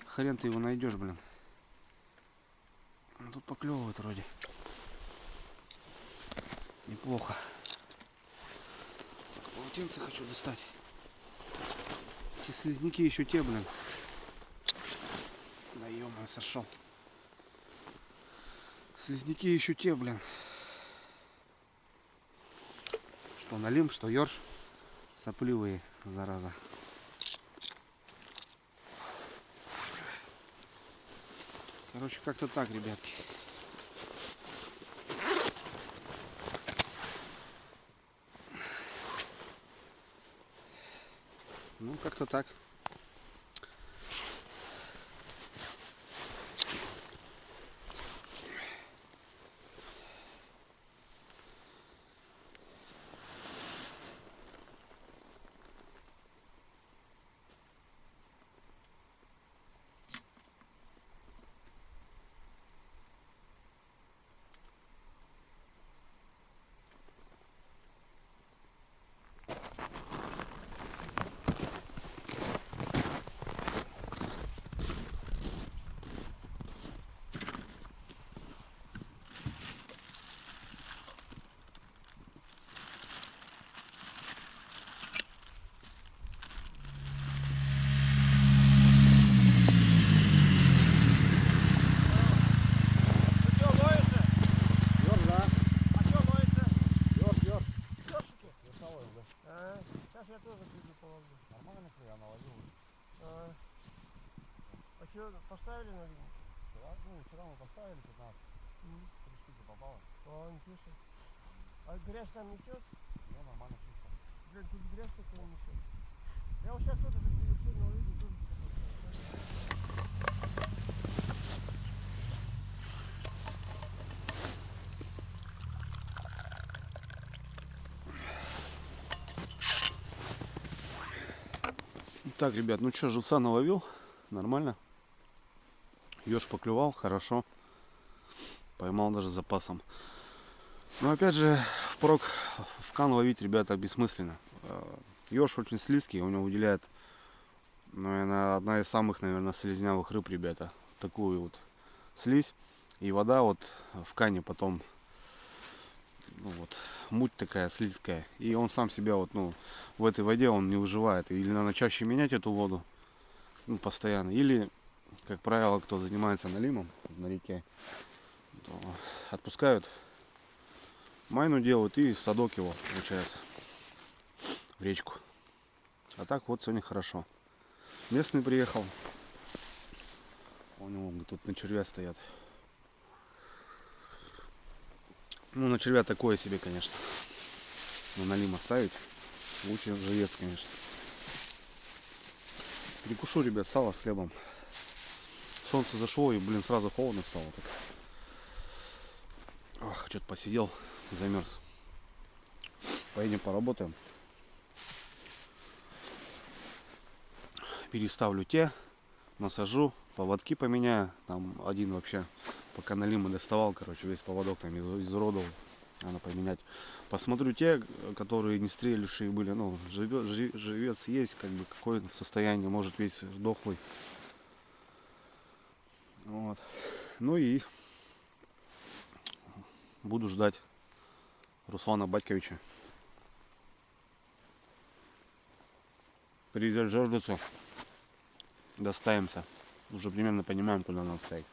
хрен ты его найдешь, блин. Ну, тут поклевывает вроде. Неплохо. Так, полотенце хочу достать. Эти слизняки еще те, блин. Да ё-моё, сошел. Слизняки еще те, блин. Что налим, что ёрш. Сопливые, зараза. Короче, как-то так, ребятки. Ну, как-то так. Сейчас я тоже среди половлю. Нормально я наловил. А что, поставили на линию? Вчера мы поставили 15. 3 штуки попало. А, ничего себе. А грязь там несет? Ну, нормально чисто. Блин, тут грязь такая несет. Я вот сейчас тоже решил наловить, тоже Так, ребят, ну что, живца наловил. Нормально. Ёж поклевал, хорошо. Поймал даже с запасом. Но опять же, впрок в кан ловить, ребята, бессмысленно. Ёж очень слизкий, у него выделяет, наверное, одна из самых, наверное, слизнявых рыб, ребята. Такую вот слизь. И вода вот в кане потом, ну вот, муть такая слизкая. И он сам себя вот, ну, в этой воде он не выживает. Или надо чаще менять эту воду, ну, постоянно. Или, как правило, кто занимается налимом на реке, то отпускают, майну делают и в садок его, получается, в речку. А так вот сегодня хорошо. Местный приехал. У него тут на червя стоят. Ну, на червя такое себе, конечно. Но налим оставить лучше живец, конечно. Перекушу, ребят, сало с хлебом. Солнце зашло и, блин, сразу холодно стало. Так. Ох, что-то посидел, замерз. Поедем поработаем. Переставлю те, насажу, поводки поменяю. Там один вообще, пока налима доставал, короче, весь поводок там изуродовал. Надо поменять. Посмотрю те, которые не стрелившие были. Ну, живец есть, как бы, какой в состоянии, может, весь дохлый. Вот. Ну и буду ждать Руслана Батьковича. Приезжать Жордицу. Доставимся. Уже примерно понимаем, куда надо ставить.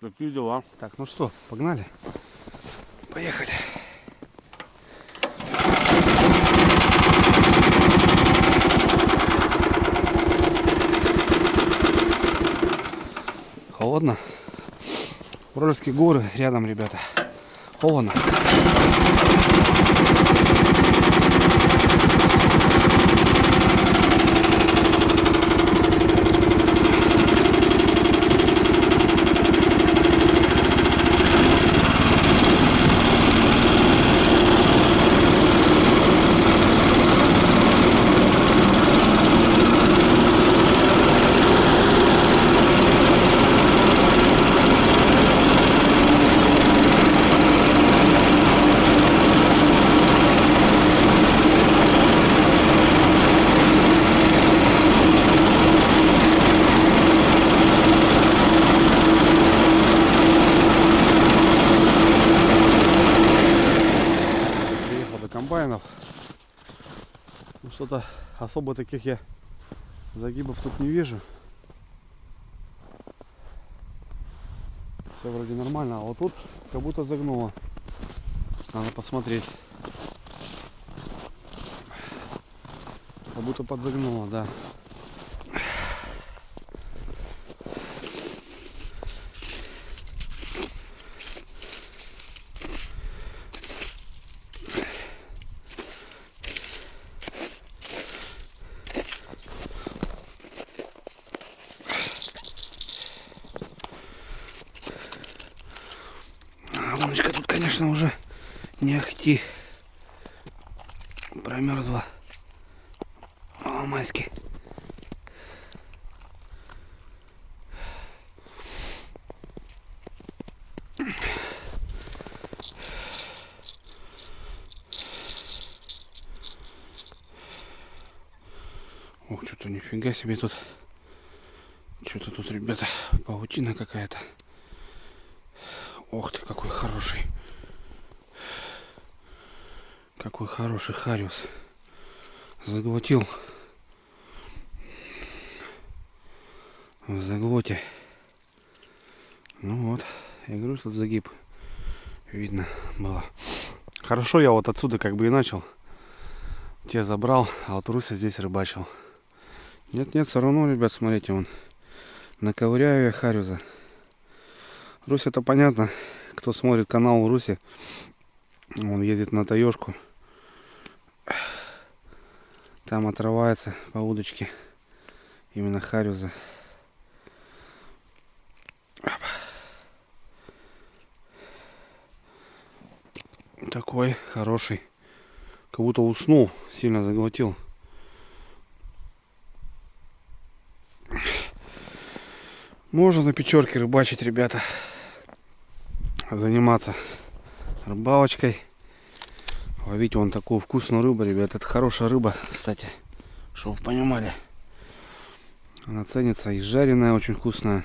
Какие дела? Так, ну что, погнали? Поехали. Холодно. Уральские горы рядом, ребята. Холодно. Комбайнов. Ну, что-то особо таких я загибов тут не вижу. Все вроде нормально, а вот тут как будто загнуло. Надо посмотреть. Как будто подзагнуло, да. Луночка тут, конечно, уже не ахти. Промерзла. О, майски. Ох, что-то нифига себе тут. Что-то тут, ребята, паутина какая-то. Ох ты, какой хороший. Какой хороший хариус. Заглотил. В заглоте. Ну вот. Я говорю, тут загиб. Видно было. Хорошо, я вот отсюда как бы и начал. Те забрал, а вот Руся здесь рыбачил. Нет, все равно, ребят, смотрите, вон. Наковыряю я хариуса. Русь, это понятно. Кто смотрит канал Руси, он ездит на таежку. Там отрывается по удочке именно хариуса. Такой хороший. Как будто уснул, сильно заглотил. Можно на Печорке рыбачить, ребята. Заниматься рыбалочкой. Ловить вон такую вкусную рыбу, ребят. Это хорошая рыба, кстати. Чтобы вы понимали. Она ценится и жареная очень вкусная.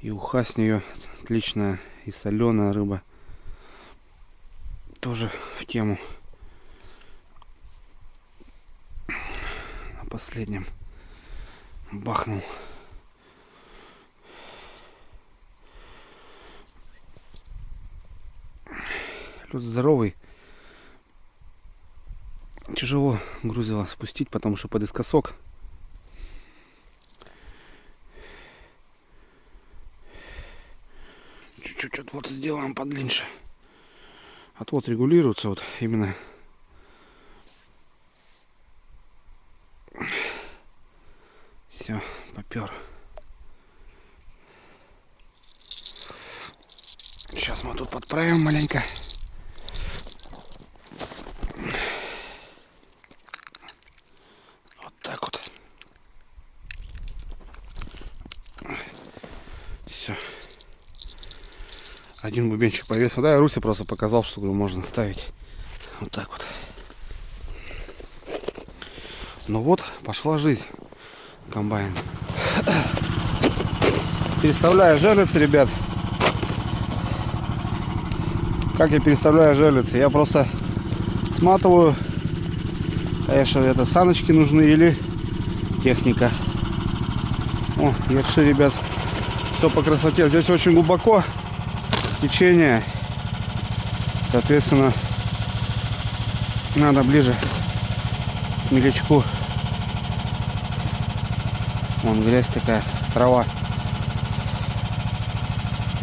И уха с нее отличная. И соленая рыба. Тоже в тему. На последнем бахнул. Лед здоровый. Тяжело грузило спустить, потому что подыскосок. Чуть-чуть отвод сделаем подлиннее. Отвод регулируется вот именно. Все, попер. Сейчас мы тут подправим маленько. Вот так вот. Все. Один бубенчик повесил. Да, я Русе просто показал, что можно ставить. Вот так вот. Ну вот, пошла жизнь. Комбайн. Переставляю жерлицы, ребят. Как я переставляю жерлицы? Я просто сматываю. Конечно, это саночки нужны или техника. О, ерши, ребят. Все по красоте. Здесь очень глубоко течение. Соответственно, надо ближе к мелячку. Вон грязь такая, трава.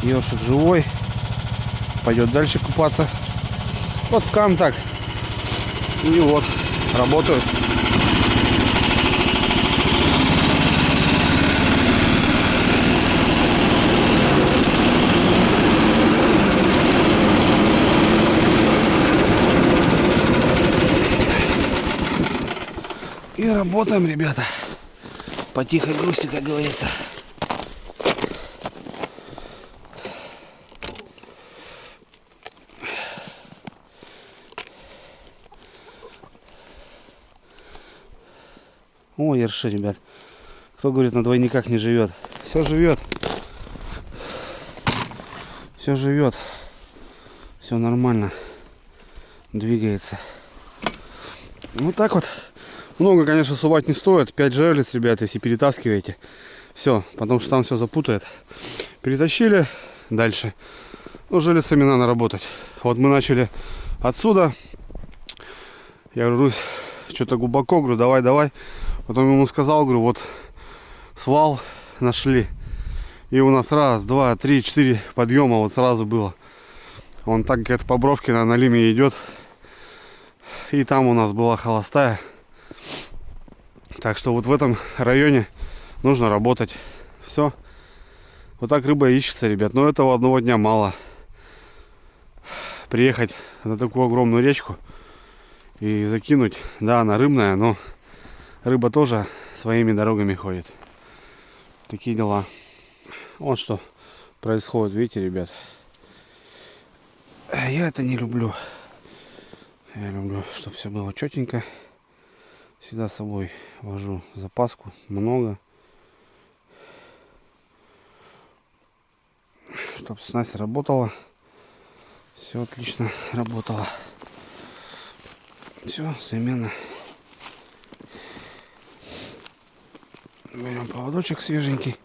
Ёршик живой. Пойдет дальше купаться. Вот в кам так. И вот, работают. И работаем, ребята. По тихой грусти, как говорится. О, ерши, ребят. Кто говорит, на двойниках не живет? Все живет. Все живет. Все нормально. Двигается. Вот так вот. Много, конечно, сувать не стоит. 5 жерлиц, ребят, если перетаскиваете. Все, потому что там все запутает. Перетащили дальше. Ну, жерлицами надо работать. Вот мы начали отсюда. Я говорю, Русь, что-то глубоко, говорю, давай. Потом ему сказал, говорю, вот свал нашли. И у нас 1, 2, 3, 4 подъема вот сразу было. Он так как по бровке на лиме идет. И там у нас была холостая. Так что вот в этом районе нужно работать. Все. Вот так рыба ищется, ребят. Но этого одного дня мало. Приехать на такую огромную речку и закинуть. Да, она рыбная, но рыба тоже своими дорогами ходит. Такие дела. Вот что происходит, видите, ребят. Я это не люблю. Я люблю, чтобы все было четенько. Всегда с собой вожу запаску. Много. Чтобы снасть работала. Все отлично работало. Все, замена. Берем поводочек свеженький.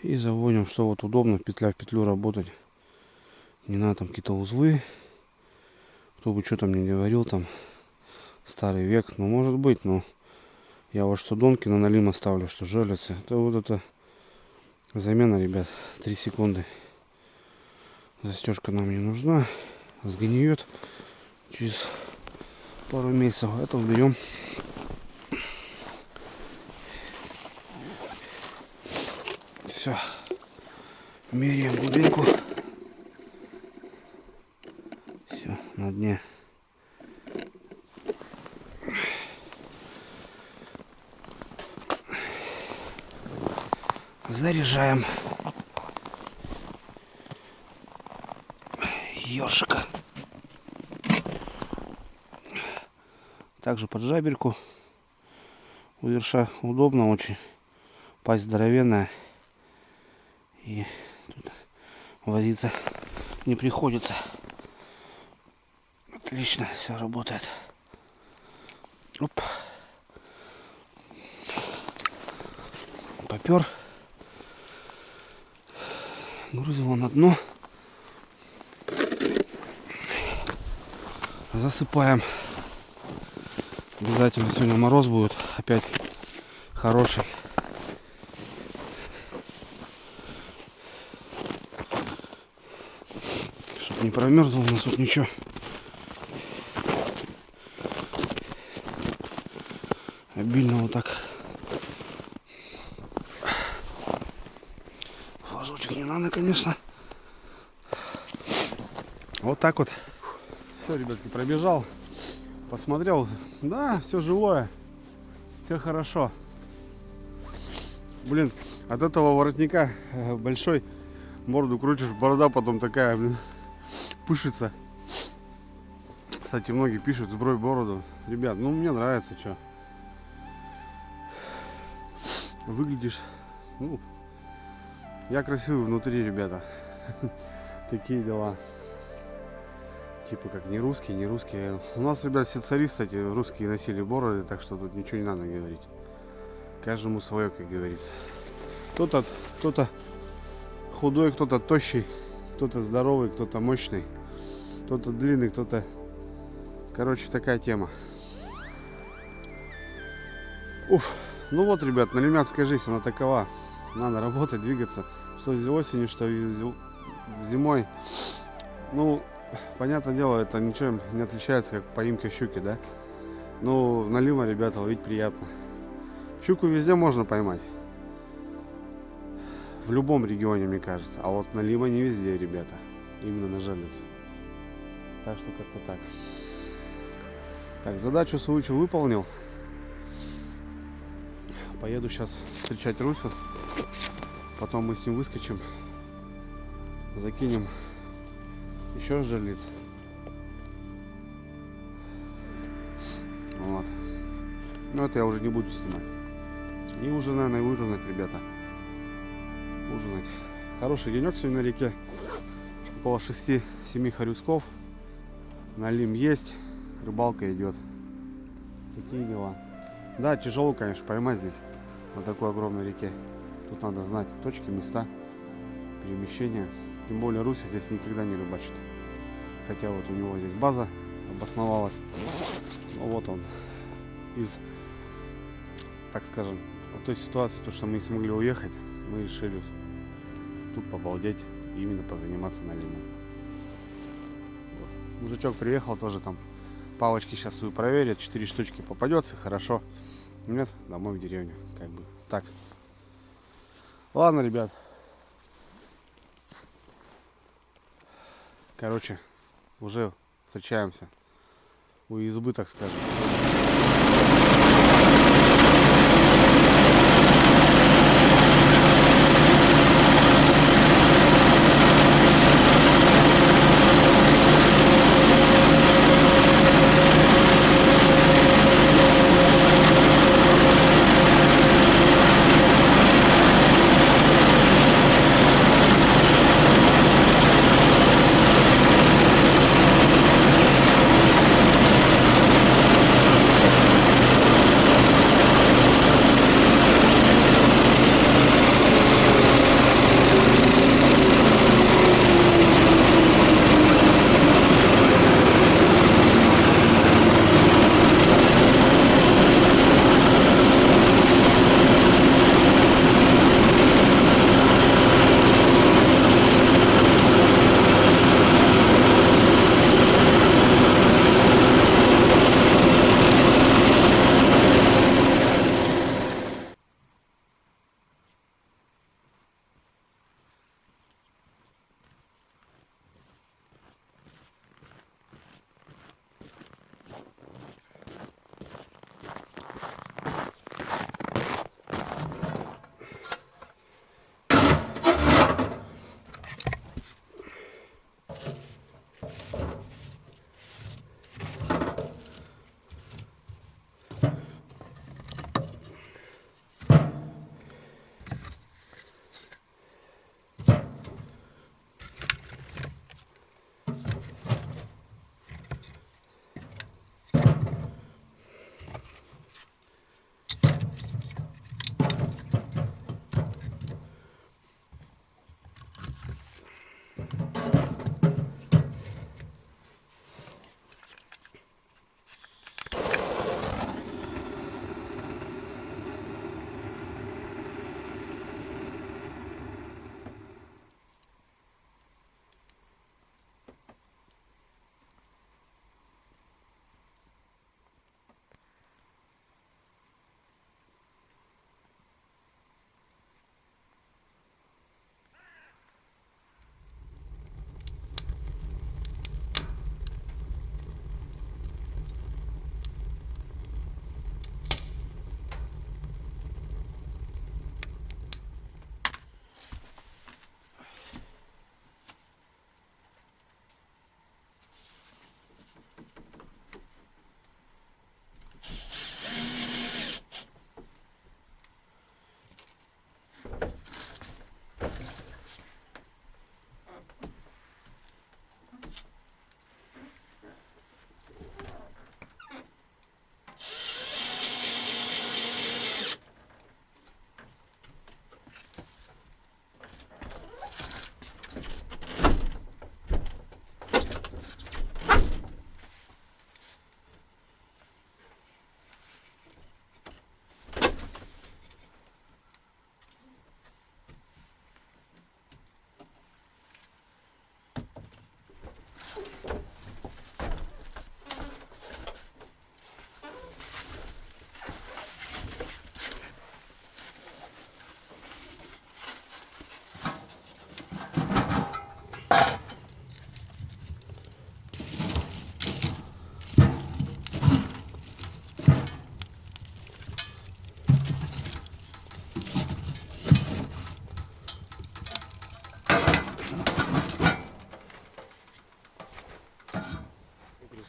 И заводим, что вот удобно, петля в петлю работать. Не надо там какие-то узлы. Кто бы что там не говорил, там старый век. Ну, может быть, но я вот что донки на налим оставлю, что жерлицы. То вот это замена, ребят, 3 секунды. Застежка нам не нужна. Сгниет через пару месяцев. Это уберем. Все. Меряем глубинку. Все, на дне. Заряжаем ёршика. Также под жабельку. У ерша удобно очень. Пасть здоровенная. И тут возиться не приходится. Отлично, все работает. Оп. Попер. Грузил его на дно. Засыпаем. Обязательно сегодня мороз будет. Опять хороший. Чтоб не промерзло у нас тут ничего. Обильно вот так. Флажочек не надо, конечно. Вот так вот. Все, ребятки, пробежал. Посмотрел. Да, все живое. Все хорошо. Блин, от этого воротника большой морду крутишь, борода потом такая, блин, пышется. Кстати, многие пишут, сброй бороду. Ребят, ну мне нравится, что. выглядишь, ну, я красивый внутри, ребята. Такие дела. Типа как не русские, не русские. У нас, ребят, все цари, кстати, русские носили бороды, так что тут ничего не надо говорить. Каждому свое, как говорится. Кто-то худой, кто-то тощий, кто-то здоровый, кто-то мощный, кто-то длинный, кто-то... Короче, такая тема. Уф. Ну вот, ребят, налимятская жизнь, она такова. Надо работать, двигаться. Что осенью, что зимой. Ну, понятное дело, это ничем не отличается, как поимка щуки, да? Ну, налима, ребята, ловить приятно. Щуку везде можно поймать. В любом регионе, мне кажется. А вот налима не везде, ребята. Именно на жерлице. Так что как-то так. Так, задачу свою выполнил. Поеду сейчас встречать Русю. Потом мы с ним выскочим. Закинем еще жерлиц. Вот. Но это я уже не буду снимать. И уже, наверное, ужинать, ребята. Ужинать. Хороший денек сегодня на реке. Около 6-7 хорюсков. Налим есть. Рыбалка идет. Такие дела. Да, тяжело, конечно, поймать здесь на такой огромной реке. Тут надо знать точки, места, перемещения. Тем более Руся здесь никогда не рыбачит. Хотя вот у него здесь база обосновалась. Но вот он. Из, так скажем, от той ситуации, то, что мы не смогли уехать, мы решили тут побалдеть и именно позаниматься налимом. Вот. Мужичок приехал тоже там. Палочки сейчас свою проверят. 4 штучки попадется, хорошо. Нет, домой в деревню. Как бы так. Ладно, ребят. Короче, уже встречаемся у избы, так скажем.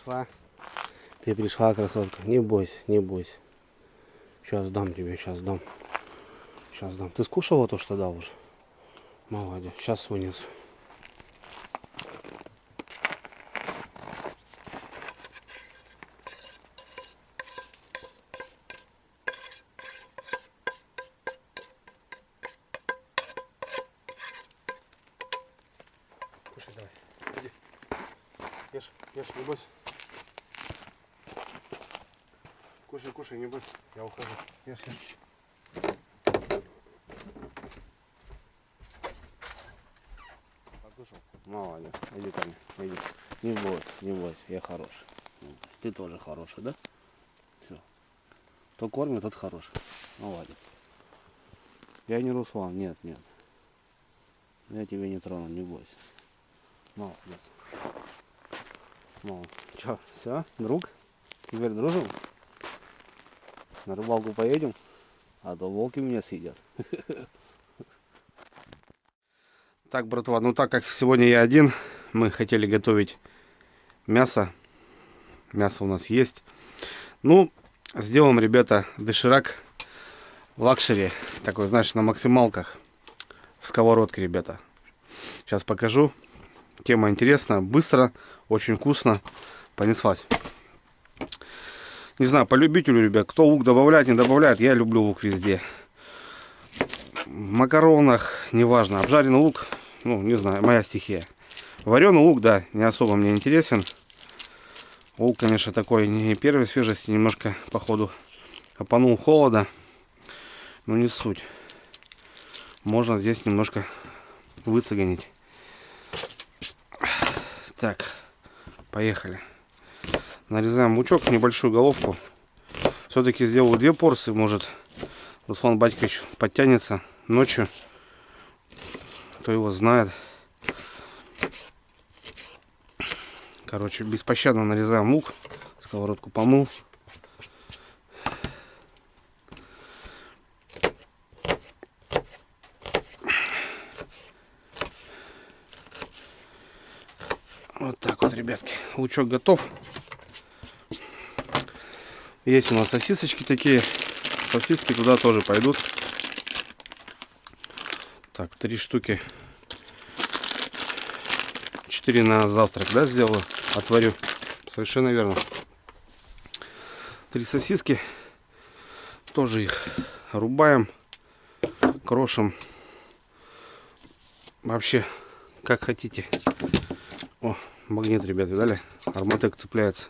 пришла. Ты пришла, красотка. Не бойся, не бойся. Сейчас дам тебе, сейчас дам. Сейчас дам. Ты скушала то, что дал уже? Молодец. Сейчас вынесу. Кушай, давай. Иди. Ешь, ешь, не бойся. Кушай, кушай, не бойся. Я ухожу. Ешь, ешь. Покушал? Молодец. Иди ко мне. Иди. Не бойся, не бойся. Я хороший. Ты тоже хороший, да? Все. Кто кормит, тот хороший. Молодец. Я не Руслан. Нет, нет. Я тебя не трону, не бойся. Молодец. Че, все, друг? Теперь дружим? На рыбалку поедем? А то волки меня съедят. Так, братва, ну так как сегодня я один, мы хотели готовить мясо. Мясо у нас есть. Ну, сделаем, ребята, доширак лакшери. Такой, знаешь, на максималках. В сковородке, ребята. Сейчас покажу. Тема интересная, быстро, очень вкусно. Понеслась. Не знаю, по любителю, ребят, кто лук добавляет, не добавляет, я люблю лук везде. В макаронах, неважно, обжаренный лук, ну, не знаю, моя стихия. Вареный лук, да, не особо мне интересен. Лук, конечно, такой не первой свежести, немножко, походу, опанул холода. Но не суть. Можно здесь немножко выцеганить. Так, поехали. Нарезаем лучок в небольшую головку. Все-таки сделаю 2 порции, может Руслан Батькович подтянется ночью. Кто его знает. Короче, беспощадно нарезаем лук. Сковородку помыл. Вот так вот, ребятки. Лучок готов. Есть у нас сосисочки такие. Сосиски туда тоже пойдут. Так, 3 штуки. 4 на завтрак, да, сделаю? Отварю. Совершенно верно. 3 сосиски. Тоже их рубаем. Крошим. Вообще, как хотите. О, магнит, ребят, видали? Арматек цепляется.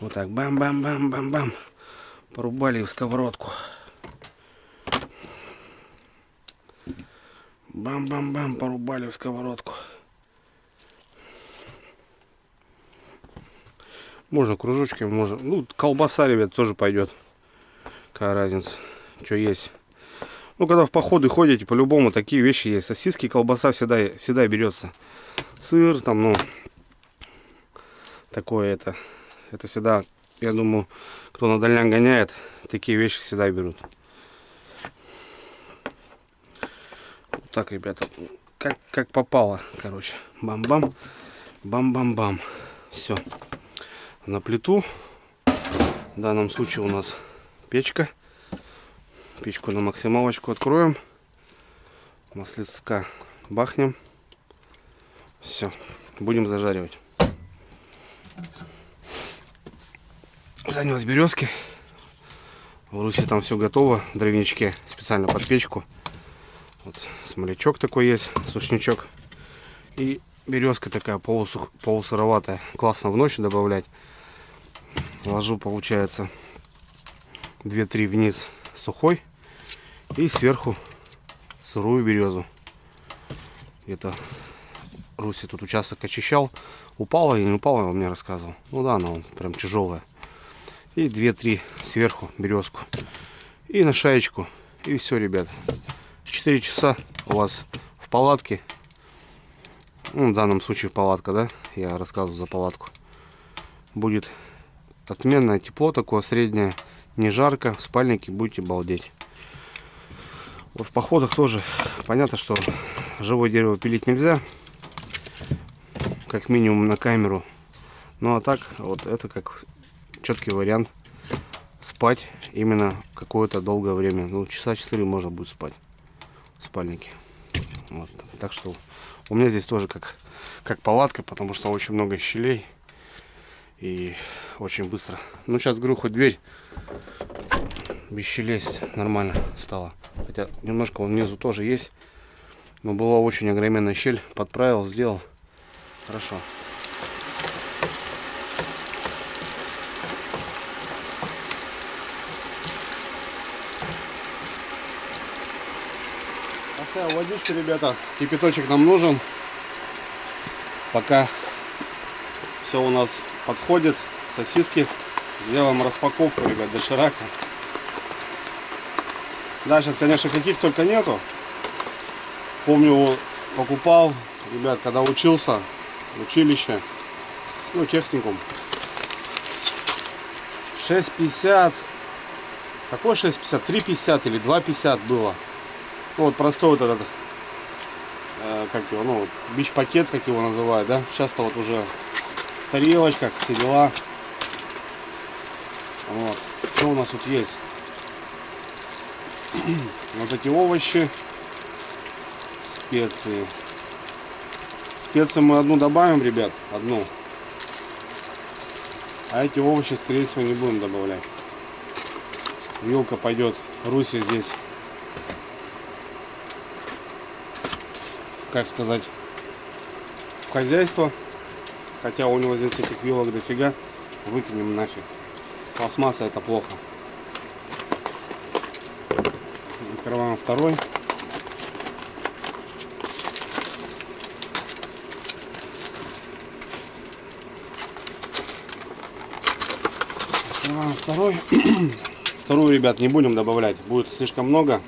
Вот так, бам-бам-бам-бам-бам. Порубали в сковородку. Бам-бам-бам, порубали в сковородку. Можно кружочками, можно. Ну, колбаса, ребят, тоже пойдет. Какая разница, что есть. Ну, когда в походы ходите, по-любому такие вещи есть. Сосиски, колбаса всегда берется. Сыр, там, ну, такое это. Это всегда, я думаю, кто на дальняк гоняет, такие вещи всегда берут. Вот так, ребята, как попало, короче. Бам-бам, бам-бам-бам. Все. На плиту. В данном случае у нас печка. Печку на максималочку откроем. Маслицка бахнем. Все. Будем зажаривать. Занес березки. В Руси там все готово. В дровничке специально под печку. Вот смолячок такой есть, сушничок. И березка такая полусыроватая. Классно в ночь добавлять. Ложу, получается, 2-3 вниз сухой. И сверху сырую березу. Где-то Руси тут участок очищал. Упала и не упала, он мне рассказывал. Ну да, она прям тяжелая. И 2-3 сверху березку. И на шаечку. И все, ребят. 4 часа у вас в палатке. Ну, в данном случае палатка, да? Я рассказываю за палатку. Будет отменное тепло такое среднее. Не жарко. В спальнике будете балдеть. Вот в походах тоже Понятно, что живое дерево пилить нельзя, как минимум на камеру. Ну а так, вот это как четкий вариант спать именно какое-то долгое время. Ну, часа 4 можно будет спать в спальнике. Вот. Так что у меня здесь тоже как палатка, потому что очень много щелей и очень быстро. Ну, сейчас, говорю, хоть дверь без щелей нормально стало. Хотя немножко он внизу тоже есть. Но была очень огроменная щель. Подправил, сделал. Хорошо. Поставил водичку, ребята. Кипяточек нам нужен. Пока все у нас подходит. Сосиски. Сделаем распаковку, ребят, доширака. Да, сейчас, конечно, каких только нету. Помню, покупал, ребят, когда учился в училище, ну, техникум. 6,50. Какой 6,50? 3,50 или 2,50 было. Ну, вот простой вот этот, как его, ну, бич-пакет, как его называют, да. Сейчас-то вот уже в тарелочках, все дела. Вот. Что у нас тут есть? Вот эти овощи, специи. Специи мы одну добавим, ребят, одну. А эти овощи, скорее всего, не будем добавлять. Вилка пойдет Руси здесь, как сказать, в хозяйство. Хотя у него здесь этих вилок дофига. Выкинем нафиг. Пластмасса — это плохо. Открываем второй. Открываем второй. Вторую, ребят, не будем добавлять. Будет слишком много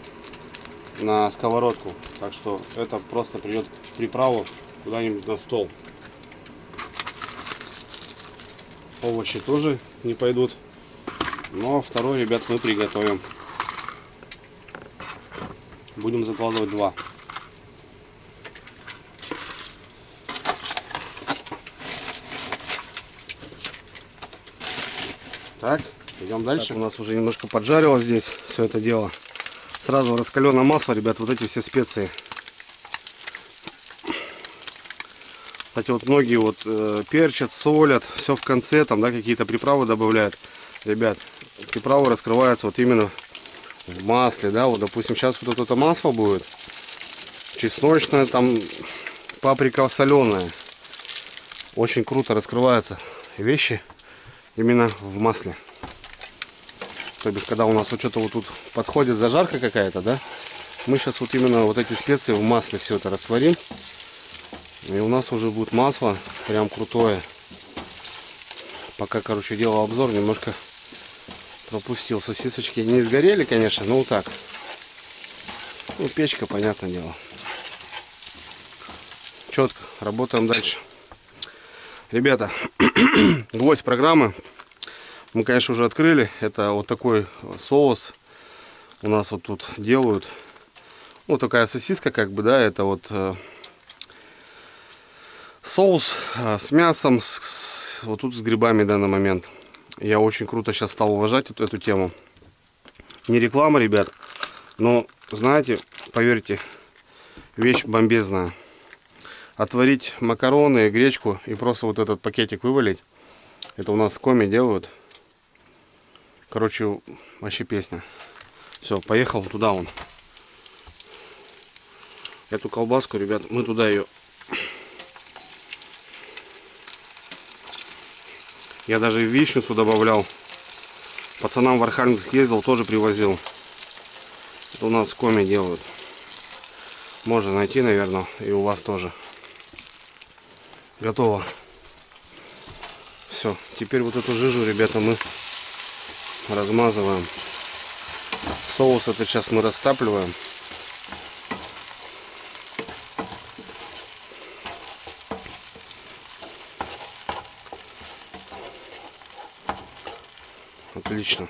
на сковородку. Так что это просто придет в приправу куда-нибудь на стол. Овощи тоже не пойдут. Но второй, ребят, мы приготовим. Будем закладывать 2. Так, идем дальше. Так, у нас уже немножко поджарилось здесь все это дело. Сразу раскаленное масло, ребят, вот эти все специи. Кстати, вот многие вот перчат, солят, все в конце, там, да, какие-то приправы добавляют. Ребят, приправы раскрываются вот именно в масле, да, вот, допустим, сейчас вот это масло будет чесночное, там, паприка соленая. Очень круто раскрываются вещи именно в масле. То есть, когда у нас вот что-то вот тут подходит зажарка какая-то, да, мы сейчас вот именно вот эти специи в масле все это растворим. И у нас уже будет масло прям крутое. Пока, короче, делал обзор, немножко пропустил. Сосисочки не сгорели, конечно, но вот так. Ну, печка, понятное дело. Четко, работаем дальше. Ребята, гвоздь программы мы, конечно, уже открыли. Это вот такой соус у нас вот тут делают. Вот такая сосиска, как бы, да, это вот соус с мясом, вот тут с грибами в данный момент. Я очень круто сейчас стал уважать эту тему. Не реклама, ребят, но, знаете, поверьте, вещь бомбезная. Отварить макароны, гречку и просто вот этот пакетик вывалить. Это у нас в коме делают. Короче, вообще песня. Все, поехал туда он. Эту колбаску, ребят, мы туда ее... Я даже вишницу добавлял. Пацанам в Архангельск ездил, тоже привозил. Это у нас в коме делают. Можно найти, наверное, и у вас тоже. Готово. Все, теперь вот эту жижу, ребята, мы размазываем. Соус это сейчас мы растапливаем. Отлично.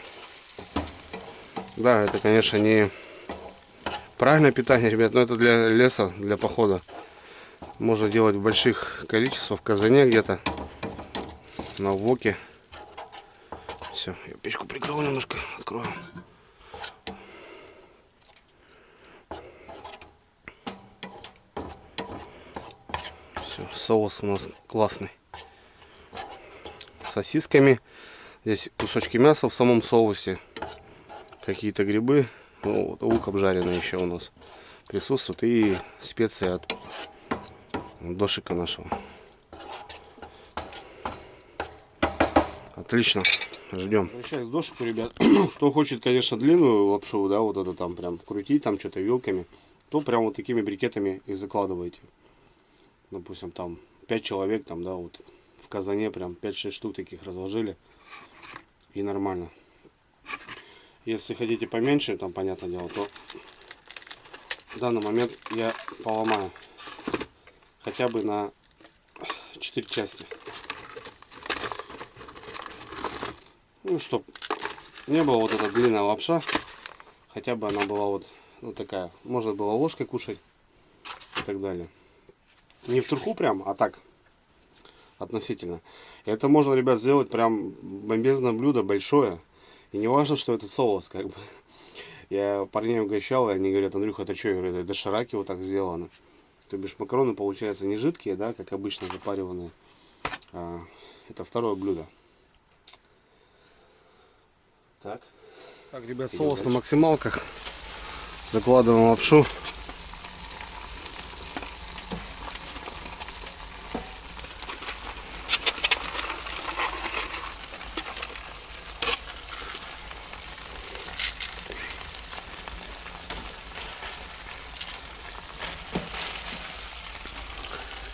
Да, это, конечно, не Правильное питание, ребят, но это для леса, для похода. Можно делать в больших количествах, в казане где-то, на воке. Все, я печку прикрою немножко, открою. Все, соус у нас классный. С сосисками. Здесь кусочки мяса в самом соусе. Какие-то грибы. Ну, вот, лук обжаренный еще у нас присутствует. И специи от дошика нашего. Отлично. Ждем. Возвращаюсь к дошику, ребят. Кто хочет, конечно, длинную лапшу, да, вот это там прям крутить, там что-то вилками, то прям вот такими брикетами и закладываете. Допустим, там 5 человек, там, да, вот в казане прям 5-6 штук таких разложили. И нормально. Если хотите поменьше, там, понятное дело, то в данный момент я поломаю. Хотя бы на 4 части. Ну, чтоб не было вот эта длинная лапша. Хотя бы она была вот такая. Можно было ложкой кушать и так далее. Не в труху прям, а так. Относительно. Это можно, ребят, сделать прям бомбезное блюдо, большое. И не важно, что это соус, как бы. Я парней угощал, и они говорят: Андрюха, это что? Я говорю: это дошираки вот так сделано. То бишь макароны получаются не жидкие, да, как обычно запариванные. Это второе блюдо. Так, ребят, соус на максималках. Закладываем лапшу.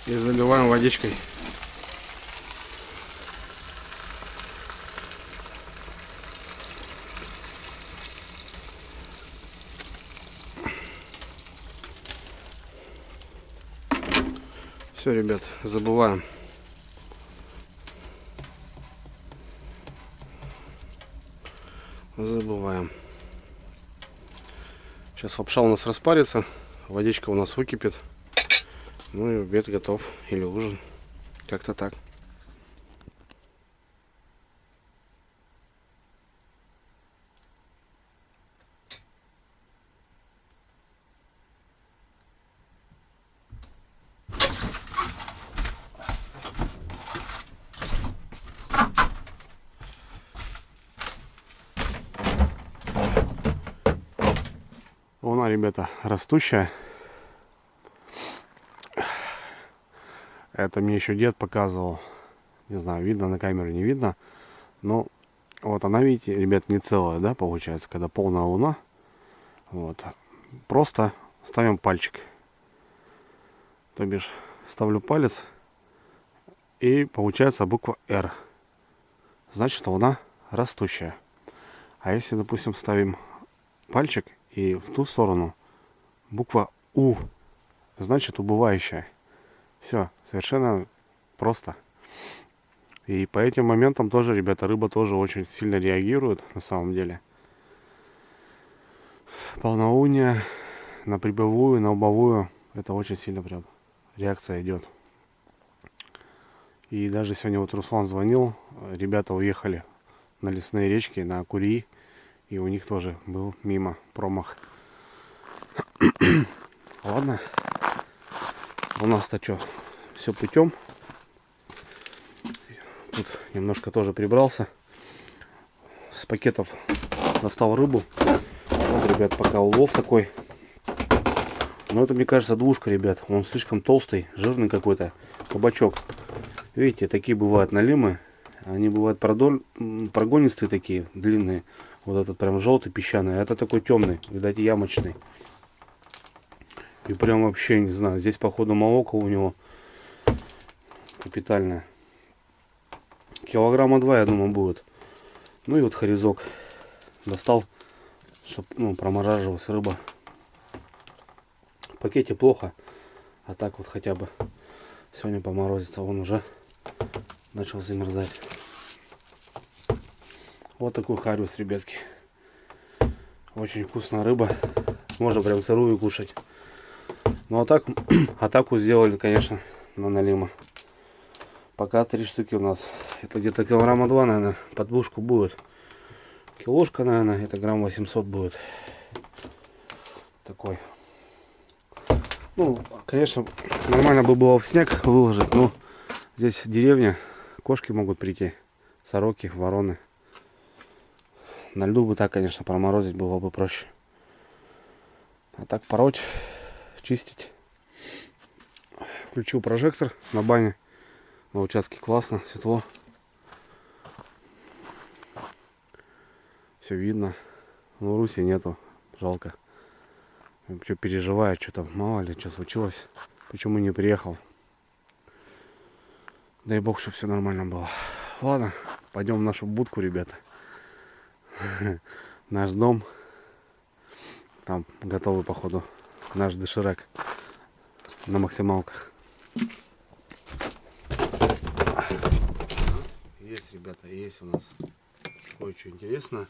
И заливаем водичкой. Все, ребят, забываем. Забываем. Сейчас лапша у нас распарится, водичка у нас выкипит. Ну и обед готов. Или ужин. Как-то так. Луна, ребята, растущая. Это мне еще дед показывал. Не знаю, видно на камеру, не видно. Но вот она, видите, ребят, не целая, да, получается, когда полная луна. Вот. Просто ставим пальчик. То бишь, ставлю палец. И получается буква R. Значит, луна растущая. А если, допустим, ставим пальчик и в ту сторону буква У, значит, убывающая. Все, совершенно просто. И по этим моментам тоже, ребята, рыба тоже очень сильно реагирует, на самом деле. Полнолуние, на прибовую, на убовую, это очень сильно прям реакция идет. И даже сегодня вот Руслан звонил, ребята уехали на лесные речки, на Курии, и у них тоже был мимо промах. Ладно, у нас-то что, все путем. Тут немножко тоже прибрался. С пакетов достал рыбу. Вот, ребят, пока улов такой. Но это, мне кажется, двушка, ребят. Он слишком толстый, жирный какой-то. Кабачок. Видите, такие бывают налимы. Они бывают прогонистые такие, длинные. Вот этот прям желтый песчаный. А это такой темный, видать, ямочный. И прям вообще, не знаю, здесь, походу, молоко у него капитальное. Килограмма 2, я думаю, будет. Ну и вот хорезок достал, чтобы промораживалась рыба. В пакете плохо, а так вот хотя бы сегодня поморозится, он уже начал замерзать. Вот такой хариус, ребятки. Очень вкусная рыба. можно прям сырую кушать. Ну а так, атаку сделали, конечно, на налима. Пока 3 штуки у нас. Это где-то килограмма 2, наверное, под двушку будет. Килошка, наверное, это грамм 800 будет. Такой. Ну, конечно, нормально бы было в снег выложить, но здесь деревня, кошки могут прийти, сороки, вороны. На льду бы так, конечно, проморозить было бы проще. А так пороть, чистить. Включил прожектор на бане. На участке классно, светло. Все видно. Но Руси нету, жалко. Что переживаю, что там, мало ли, что случилось. Почему не приехал. Дай бог, чтобы все нормально было. Ладно, пойдем в нашу будку, ребята. Наш дом. Там готовый, походу, наш доширак на максималках. Есть, ребята, есть у нас кое-что интересное.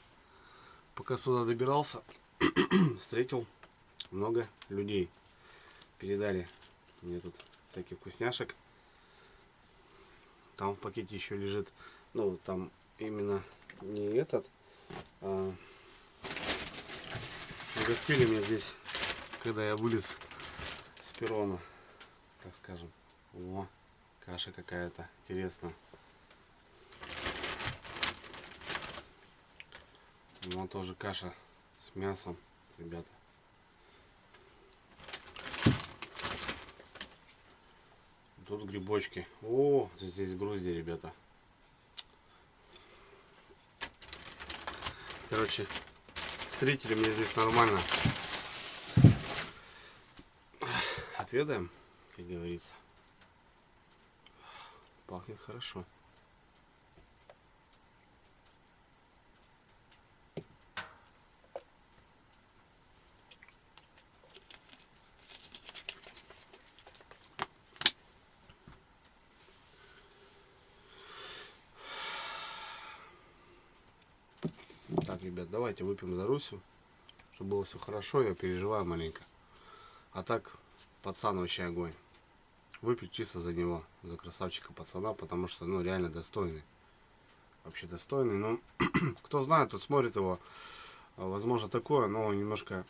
Пока сюда добирался, встретил много людей. Передали мне тут всяких вкусняшек. Там в пакете еще лежит, ну, там именно не этот, а угостили меня здесь, когда я вылез с перрона, так скажем. О, каша какая-то интересная. Вот тоже каша с мясом, ребята. Тут грибочки. О, здесь грузди, ребята. Короче, встретили меня здесь нормально. Отведаем, как говорится. Пахнет хорошо. Так, ребят, давайте выпьем за Русю, чтобы было все хорошо. Я переживаю маленько. А так, пацан вообще огонь. Выпить чисто за него, за красавчика пацана, потому что, ну, реально достойный. Вообще достойный. Но кто знает, тут смотрит его, возможно, такое, но немножко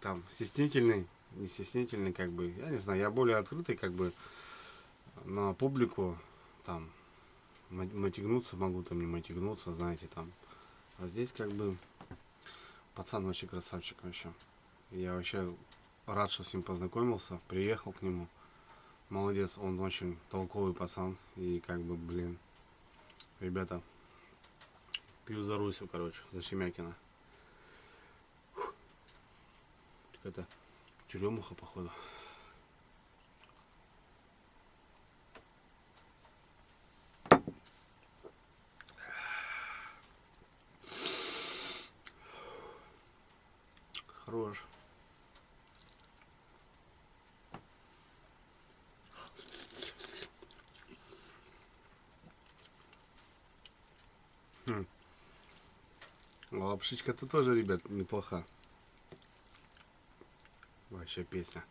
там стеснительный, не стеснительный, как бы. Я не знаю, я более открытый, как бы, на публику, там, мотягнуться могу, там, не мотягнуться, знаете, там. А здесь, как бы, пацан вообще красавчик вообще. Я вообще рад, что с ним познакомился, приехал к нему. Молодец, он очень толковый пацан. И как бы, блин, ребята, пью за Русю, короче, за Шемякина. Какая-то черемуха, походу. Хорош. Лапшичка-то тоже, ребят, неплоха. Вообще песня.